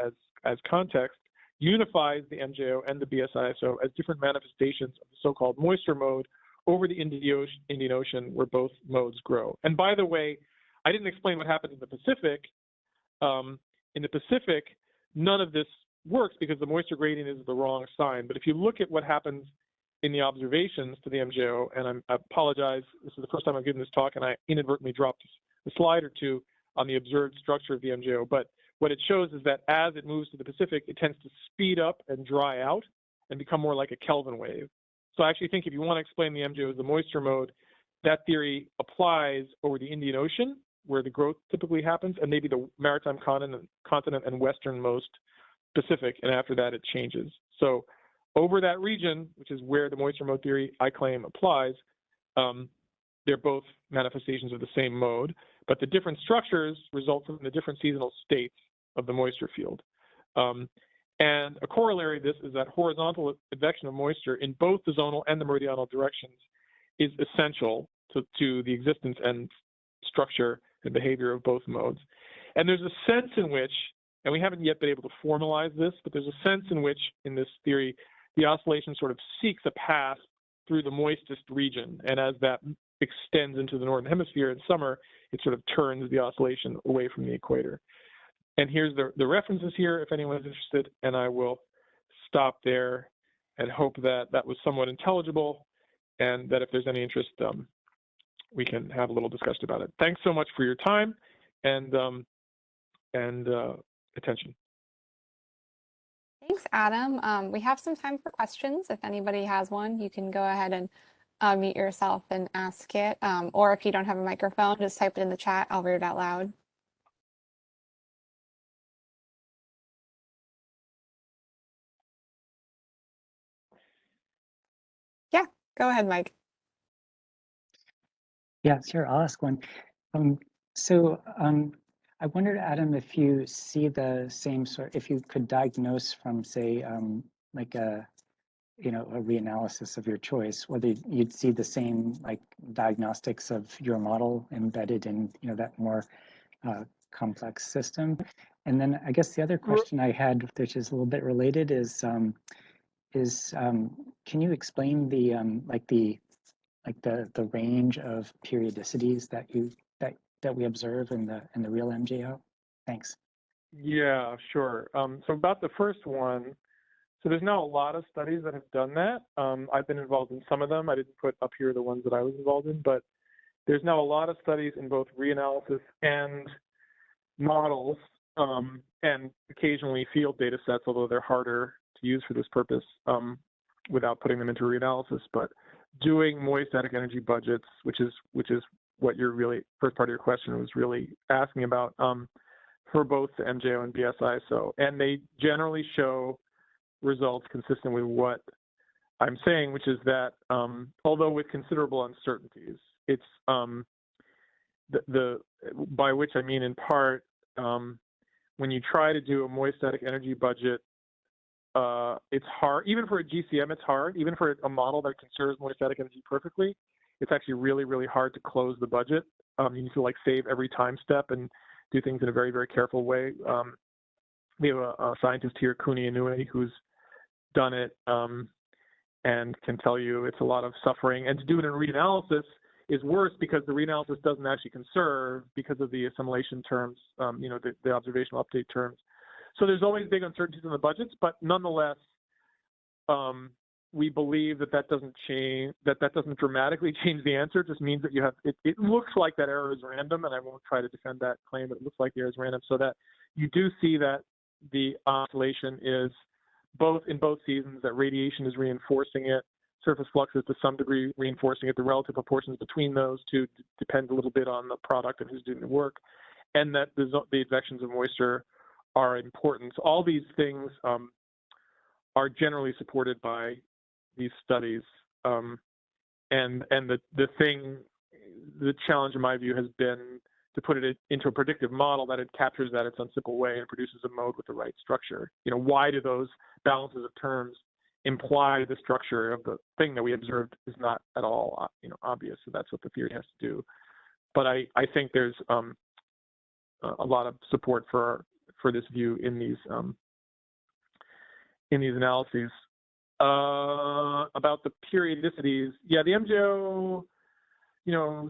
as context, unifies the MJO and the BSISO as different manifestations of the so-called moisture mode over the Indian Ocean, where both modes grow. And by the way, I didn't explain what happened in the Pacific. In the Pacific, none of this works because the moisture gradient is the wrong sign. But if you look at what happens in the observations to the MJO, and I apologize, this is the first time I've given this talk, and I inadvertently dropped a slide or two on the observed structure of the MJO, but what it shows is that as it moves to the Pacific, it tends to speed up and dry out and become more like a Kelvin wave. So I actually think if you want to explain the MJO as the moisture mode, that theory applies over the Indian Ocean, where the growth typically happens, and maybe the maritime continent and westernmost Pacific, and after that it changes. So over that region, which is where the moisture mode theory, I claim, applies, they're both manifestations of the same mode, but the different structures result from the different seasonal states of the moisture field. And a corollary of this is that horizontal advection of moisture in both the zonal and the meridional directions is essential to the existence and structure and behavior of both modes. And there's a sense in which, and we haven't yet been able to formalize this, but there's a sense in which, in this theory, the oscillation sort of seeks a path through the moistest region. And as that extends into the northern hemisphere in summer, it sort of turns the oscillation away from the equator. And here's the references here if anyone's interested, and I will stop there and hope that that was somewhat intelligible, and that if there's any interest, we can have a little discussion about it. Thanks so much for your time and attention. Thanks, Adam. We have some time for questions. If anybody has one, you can go ahead and mute yourself and ask it. Or if you don't have a microphone, just type it in the chat. I'll read it out loud. Yeah, go ahead, Mike. Yeah, sure. I'll ask one. I wondered, Adam, if you see the same sort, if you could diagnose from, say, like a reanalysis of your choice, whether you'd see the same like diagnostics of your model embedded in, that more complex system. And then I guess the other question I had, which is a little bit related, is can you explain the the range of periodicities that we observe in the real MJO? Thanks. Yeah, sure. So about the first one, so there's now a lot of studies that have done that. I've been involved in some of them. I didn't put up here the ones that I was involved in, but there's now a lot of studies in both reanalysis and models, and occasionally field data sets, although they're harder to use for this purpose without putting them into reanalysis, but doing moist static energy budgets, which is what your really first part of your question was really asking about, for both the MJO and BSISO. And they generally show results consistent with what I'm saying, which is that although with considerable uncertainties, it's by which I mean in part, when you try to do a moist static energy budget, it's hard. Even for a GCM, it's hard. Even for a model that conserves moist static energy perfectly, it's actually really, really hard to close the budget. You need to like save every time step and do things in a very, very careful way. We have a scientist here, Kuni Inoue, who's done it and can tell you it's a lot of suffering. And to do it in reanalysis is worse because the reanalysis doesn't actually conserve because of the assimilation terms, the observational update terms. So there's always big uncertainties in the budgets, but nonetheless, we believe that doesn't change, that doesn't dramatically change the answer. It just means that you have, it looks like that error is random, and I won't try to defend that claim, but it looks like the error is random, so that you do see that the oscillation is in both seasons, that radiation is reinforcing it, surface flux is to some degree reinforcing it, the relative proportions between those two depend a little bit on the product and who's doing the work, and that the advections of moisture are important. So all these things are generally supported by these studies, and the challenge in my view has been to put it into a predictive model that it captures that in some simple way and produces a mode with the right structure. Why do those balances of terms imply the structure of the thing that we observed is not at all obvious? So that's what the theory has to do. But I think there's a lot of support for this view in these analyses. About the periodicities, yeah, the MJO,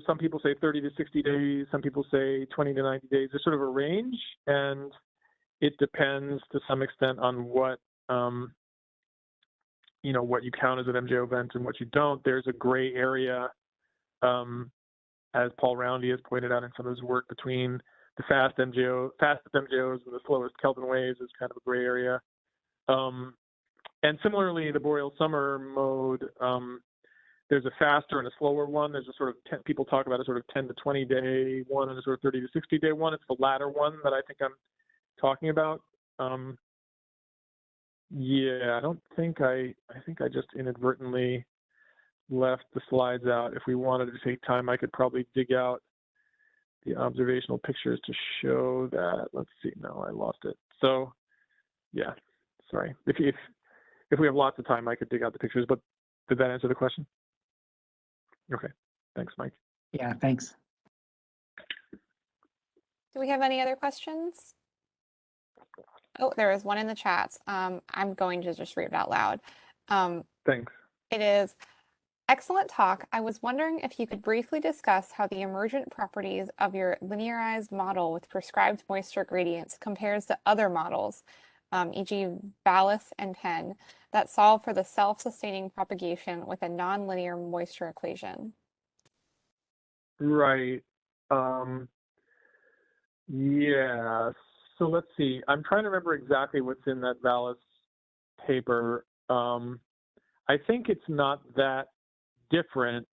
some people say 30 to 60 days, some people say 20 to 90 days. There's sort of a range, and it depends to some extent on what what you count as an MJO event and what you don't. There's a gray area, as Paul Roundy has pointed out in some of his work, between the fastest MJOs and the slowest Kelvin waves is kind of a gray area. And similarly, the Boreal Summer mode, there's a faster and a slower one. There's a sort of, people talk about a sort of 10 to 20 day one and a sort of 30 to 60 day one. It's the latter one that I think I'm talking about. Yeah, I think I just inadvertently left the slides out. If we wanted to take time, I could probably dig out the observational pictures to show that. Let's see, no, I lost it. So yeah, sorry. If we have lots of time, I could dig out the pictures, but did that answer the question? Okay, thanks, Mike. Yeah, thanks. Do we have any other questions? Oh, there is one in the chats. I'm going to just read it out loud. Thanks. It is, Excellent talk. I was wondering if you could briefly discuss how the emergent properties of your linearized model with prescribed moisture gradients compares to other models, e.g. Vallis and Penn, that solve for the self-sustaining propagation with a nonlinear moisture equation. Right. Yeah. So let's see. I'm trying to remember exactly what's in that Vallis paper. I think it's not that different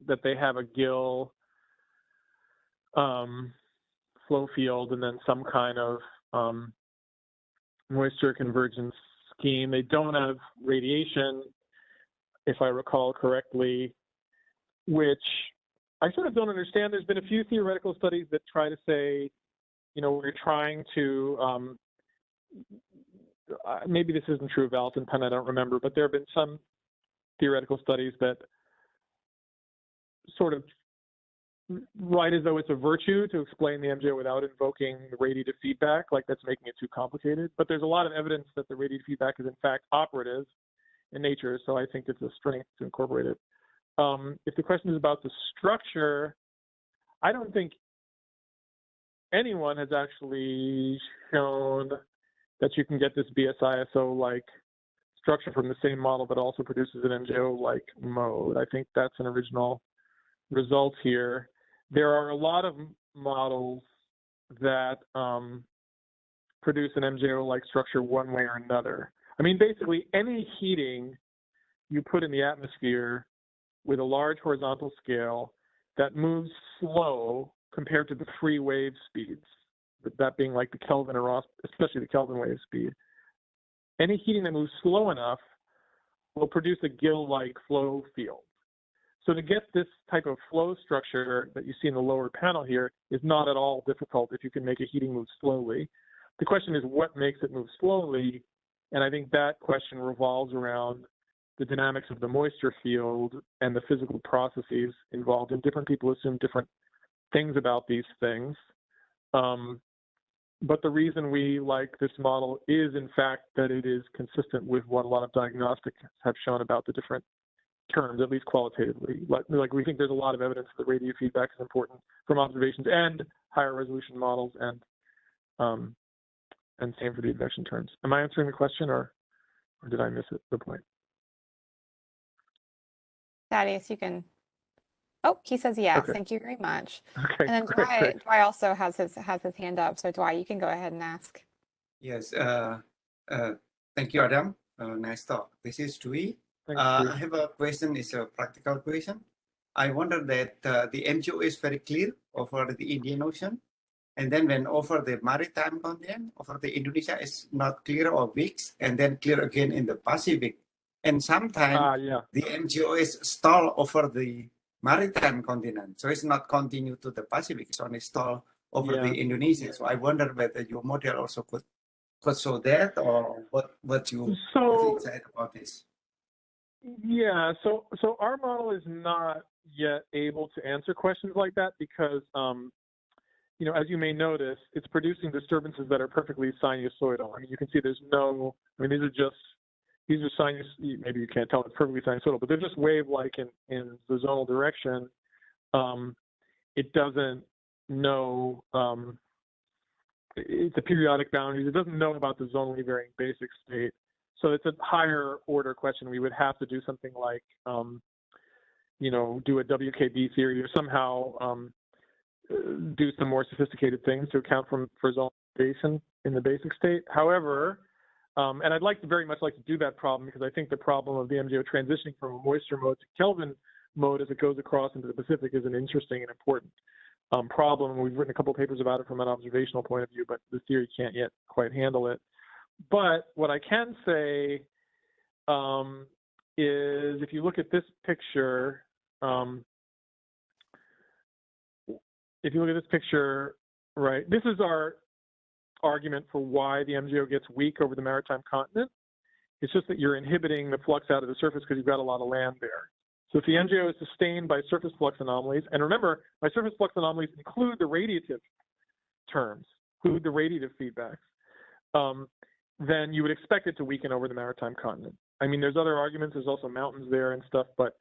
that they have a Gill flow field and then some kind of moisture convergence scheme. They don't have radiation, if I recall correctly, which I sort of don't understand. There's been a few theoretical studies that try to say, you know, we're trying to, maybe this isn't true of Vallis and Penn, I don't remember, but there have been some theoretical studies that sort of write as though it's a virtue to explain the MJO without invoking the radiative feedback, like that's making it too complicated. But there's a lot of evidence that the radiative feedback is in fact operative in nature, so I think it's a strength to incorporate it. If the question is about the structure, I don't think anyone has actually shown that you can get this BSISO-like structure from the same model but also produces an MJO-like mode. I think that's an original result here. There are a lot of models that produce an MJO-like structure one way or another. I mean, basically any heating you put in the atmosphere with a large horizontal scale that moves slow compared to the free wave speeds, that being like the Kelvin or especially the Kelvin wave speed. Any heating that moves slow enough will produce a Gill-like flow field. So to get this type of flow structure that you see in the lower panel here is not at all difficult if you can make a heating move slowly. The question is what makes it move slowly? And I think that question revolves around the dynamics of the moisture field and the physical processes involved. And different people assume different things about these things. But the reason we like this model is, in fact, that it is consistent with what a lot of diagnostics have shown about the different terms, at least qualitatively. Like we think there's a lot of evidence that radiative feedback is important from observations and higher resolution models, and same for the advection terms. Am I answering the question, or did I miss it, the point? Thaddeus, you can. Oh, he says yes. Okay. Thank you very much. Okay, And then great. Dwight also has his hand up. So Dwight, you can go ahead and ask. Yes. Thank you, Adam. Nice talk. This is Dwi. I have a question. It's a practical question. I wonder that the MJO is very clear over the Indian Ocean, and then when over the maritime continent, over the Indonesia, is not clear or weak, and then clear again in the Pacific. And sometimes the MJO is stalled over the maritime continent, so it's not continue to the Pacific. It's only stalled over the Indonesia. So I wonder whether your model also could show that, or what you have insight about this. Yeah, so our model is not yet able to answer questions like that because, you know, as you may notice, it's producing disturbances that are perfectly sinusoidal. I mean, you can see there's no, I mean, these are sinus, maybe you can't tell it's perfectly sinusoidal, but they're just wave-like in the zonal direction. It doesn't know, it's a periodic boundaries. It doesn't know about the zonally varying basic state. So it's a higher order question. We would have to do something like, you know, do a WKB theory or somehow do some more sophisticated things to account for zonal variation in the basic state. However, and I'd very much like to do that problem because I think the problem of the MJO transitioning from a moisture mode to Kelvin mode as it goes across into the Pacific is an interesting and important problem. We've written a couple of papers about it from an observational point of view, but the theory can't yet quite handle it. But what I can say is if you look at this picture, right, this is our argument for why the MJO gets weak over the maritime continent. It's just that you're inhibiting the flux out of the surface because you've got a lot of land there. So if the MJO is sustained by surface flux anomalies, and remember, my surface flux anomalies include the radiative terms, include the radiative feedbacks, then you would expect it to weaken over the maritime continent. I mean, there's other arguments. There's also mountains there and stuff, but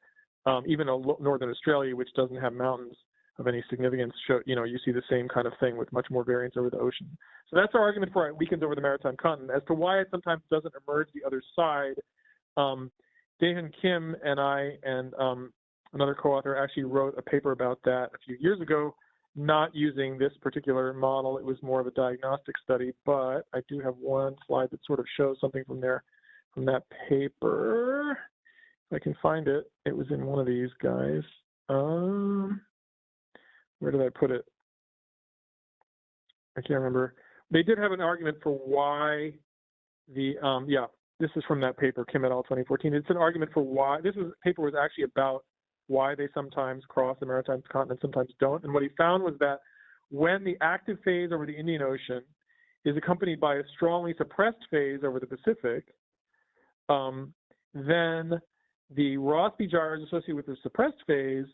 even northern Australia, which doesn't have mountains of any significance, you see the same kind of thing with much more variance over the ocean. So that's our argument for it weakens over the maritime continent. As to why it sometimes doesn't emerge the other side, Daehyun Kim and I and another co-author actually wrote a paper about that a few years ago, not using this particular model. It was more of a diagnostic study, but I do have one slide that sort of shows something from that paper. If I can find it, it was in one of these guys. Where did I put it? I can't remember. They did have an argument for why the, this is from that paper, Kim et al. 2014. It's an argument for why, paper was actually about why they sometimes cross the maritime continent, sometimes don't. And what he found was that when the active phase over the Indian Ocean is accompanied by a strongly suppressed phase over the Pacific, then the Rossby gyres associated with the suppressed phase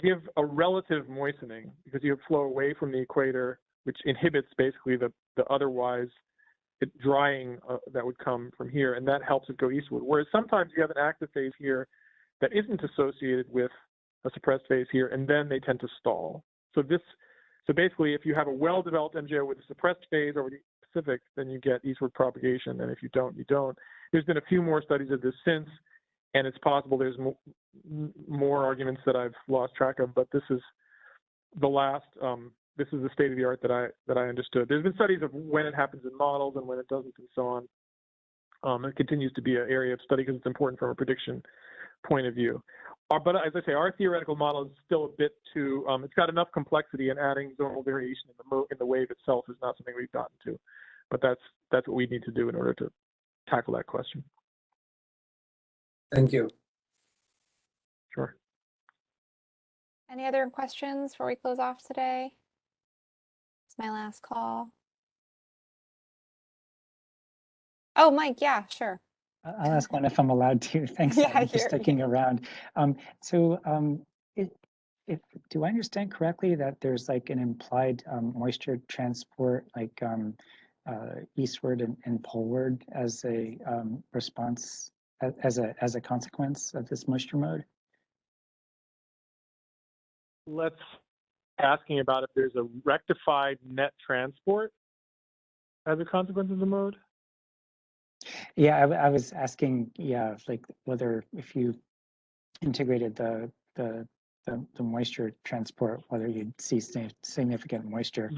give a relative moistening because you flow away from the equator, which inhibits basically the otherwise drying that would come from here, and that helps it go eastward. Whereas sometimes you have an active phase here that isn't associated with a suppressed phase here, and then they tend to stall. So basically, if you have a well-developed MJO with a suppressed phase over the Pacific, then you get eastward propagation, and if you don't, you don't. There's been a few more studies of this since, and it's possible there's more arguments that I've lost track of, but this is the last, this is the state of the art that I understood. There's been studies of when it happens in models and when it doesn't and so on. It continues to be an area of study because it's important from a prediction point of view. But as I say, our theoretical model is still a bit too, it's got enough complexity, and adding zonal variation in the wave itself is not something we've gotten to. But that's what we need to do in order to tackle that question. Thank you. Sure. Any other questions before we close off today? It's my last call. Oh, Mike, yeah, sure. I'll ask one if I'm allowed to. Thanks for sticking around. Do I understand correctly that there's like an implied moisture transport, like eastward and poleward as a response, as a consequence of this moisture mode? Let's asking about if there's a rectified net transport as a consequence of the mode. Yeah, I was asking, like whether if you integrated the moisture transport, whether you'd see significant moisture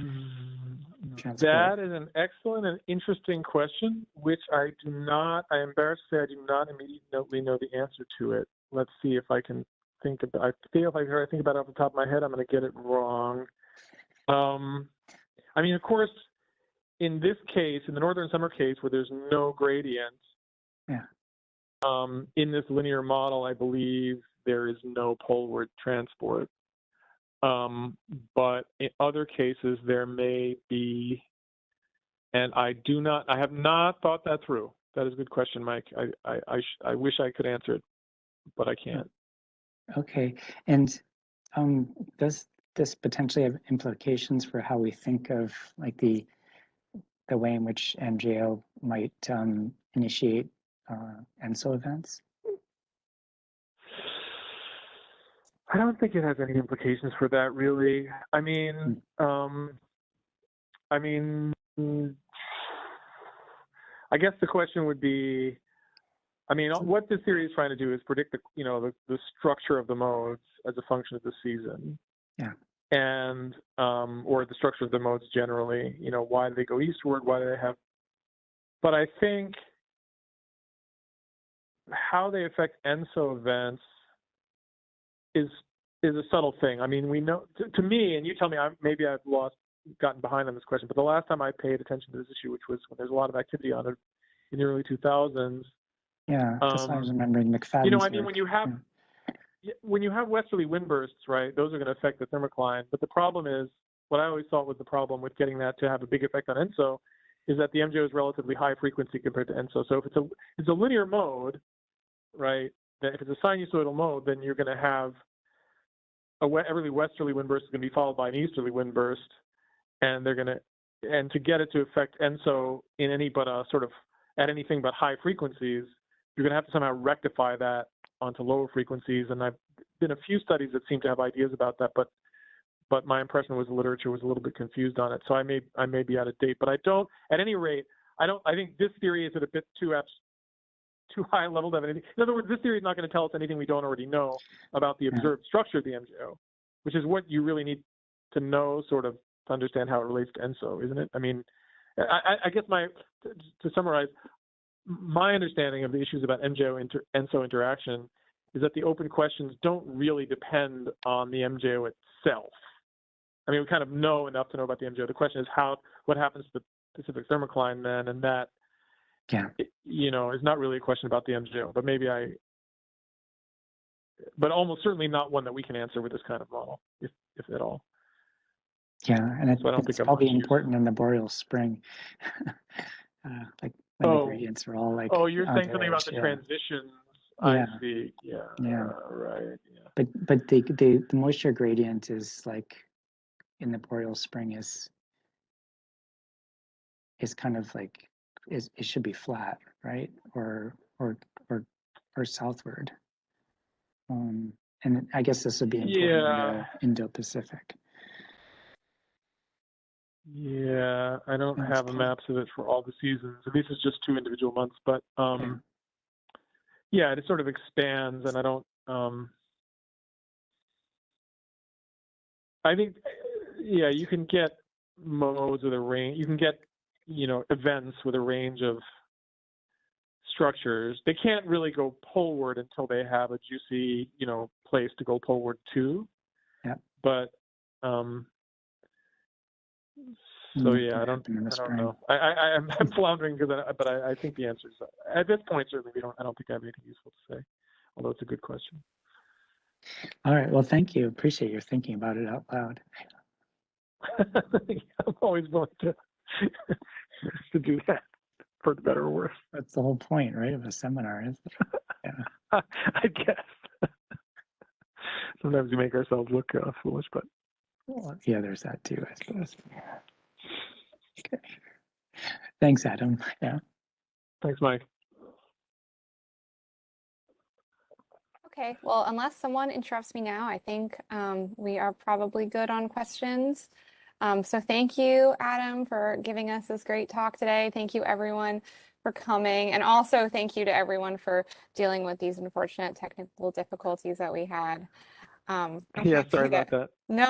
transport. That is an excellent and interesting question, which I am embarrassed to say I do not immediately know the answer to it. Let's see if I can think about, I feel if I think about it off the top of my head, I'm going to get it wrong. I mean, of course, in this case, in the northern summer case where there's no gradient, in this linear model, I believe there is no poleward transport. But in other cases, there may be, and I have not thought that through. That is a good question, Mike. I wish I could answer it, but I can't. Okay, and does this potentially have implications for how we think of like the way in which MJO might initiate ENSO events? I don't think it has any implications for that, really. I mean, I guess the question would be, I mean, what this theory is trying to do is predict the structure of the modes as a function of the season. Yeah. And or the structure of the modes generally. Why do they go eastward? Why do they have? But I think how they affect ENSO events is a subtle thing. I mean, we know to me, and you tell me, maybe I've gotten behind on this question, but the last time I paid attention to this issue, which was when there's a lot of activity on it in the early 2000s. Yeah, just I was remembering McFadden's I mean, work. when you have westerly wind bursts, right, those are going to affect the thermocline. But the problem is, what I always thought was the problem with getting that to have a big effect on ENSO is that the MJO is relatively high frequency compared to ENSO. So if it's a linear mode, right, that if it's a sinusoidal mode, then you're going to have every westerly wind burst is going to be followed by an easterly wind burst, and to get it to affect ENSO in any but a sort of at anything but high frequencies, you're going to have to somehow rectify that onto lower frequencies, and been a few studies that seem to have ideas about that, but my impression was the literature was a little bit confused on it. So I may be out of date, but I don't. At any rate, I think this theory is at a bit too high a level to have anything. In other words, this theory is not going to tell us anything we don't already know about the observed structure of the MJO, which is what you really need to know, sort of, to understand how it relates to ENSO, isn't it? I mean, I guess to summarize, my understanding of the issues about MJO-ENSO interaction is that the open questions don't really depend on the MJO itself. I mean, we kind of know enough to know about the MJO. The question is what happens to the Pacific thermocline then, and that, is not really a question about the MJO, but almost certainly not one that we can answer with this kind of model, if at all. Yeah, and it's probably important in the Boreal Spring, like when the gradients are all like. Oh, you're saying something about the transitions. I see. Yeah. Right. Yeah. But the moisture gradient is like in the Boreal Spring is kind of like it should be flat, right? Or southward. And I guess this would be important in the Indo-Pacific. Yeah, I don't have maps of it for all the seasons. This is just 2 individual months, but it sort of expands, and I don't. I think, you can get modes with a range. You can get, events with a range of structures. They can't really go poleward until they have a juicy, place to go poleward to. Yeah. But so I don't know. I'm floundering but I think the answer is at this point certainly I don't think I have anything useful to say, although it's a good question. All right. Well, thank you. Appreciate your thinking about it out loud. I'm always willing to do that, for the better or worse. That's the whole point, right, of a seminar, isn't it? Yeah. I guess. Sometimes we make ourselves look foolish, but yeah, there's that too, I suppose. Okay. Thanks, Adam. Yeah. Thanks, Mike. Okay, well, unless someone interrupts me now, I think we are probably good on questions. So thank you, Adam, for giving us this great talk today. Thank you, everyone, for coming. And also thank you to everyone for dealing with these unfortunate technical difficulties that we had. Sorry about that. No,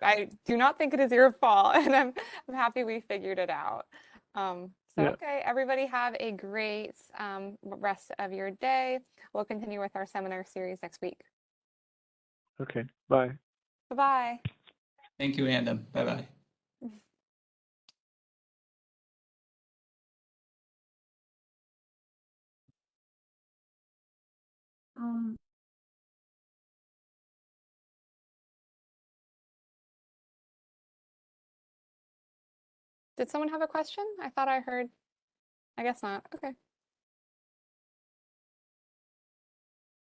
I do not think it is your fault. And I'm happy we figured it out. Okay, everybody have a great rest of your day. We'll continue with our seminar series next week. Okay, bye. Bye-bye. Thank you, Adam. Bye-bye. Did someone have a question? I thought I heard. I guess not. Okay.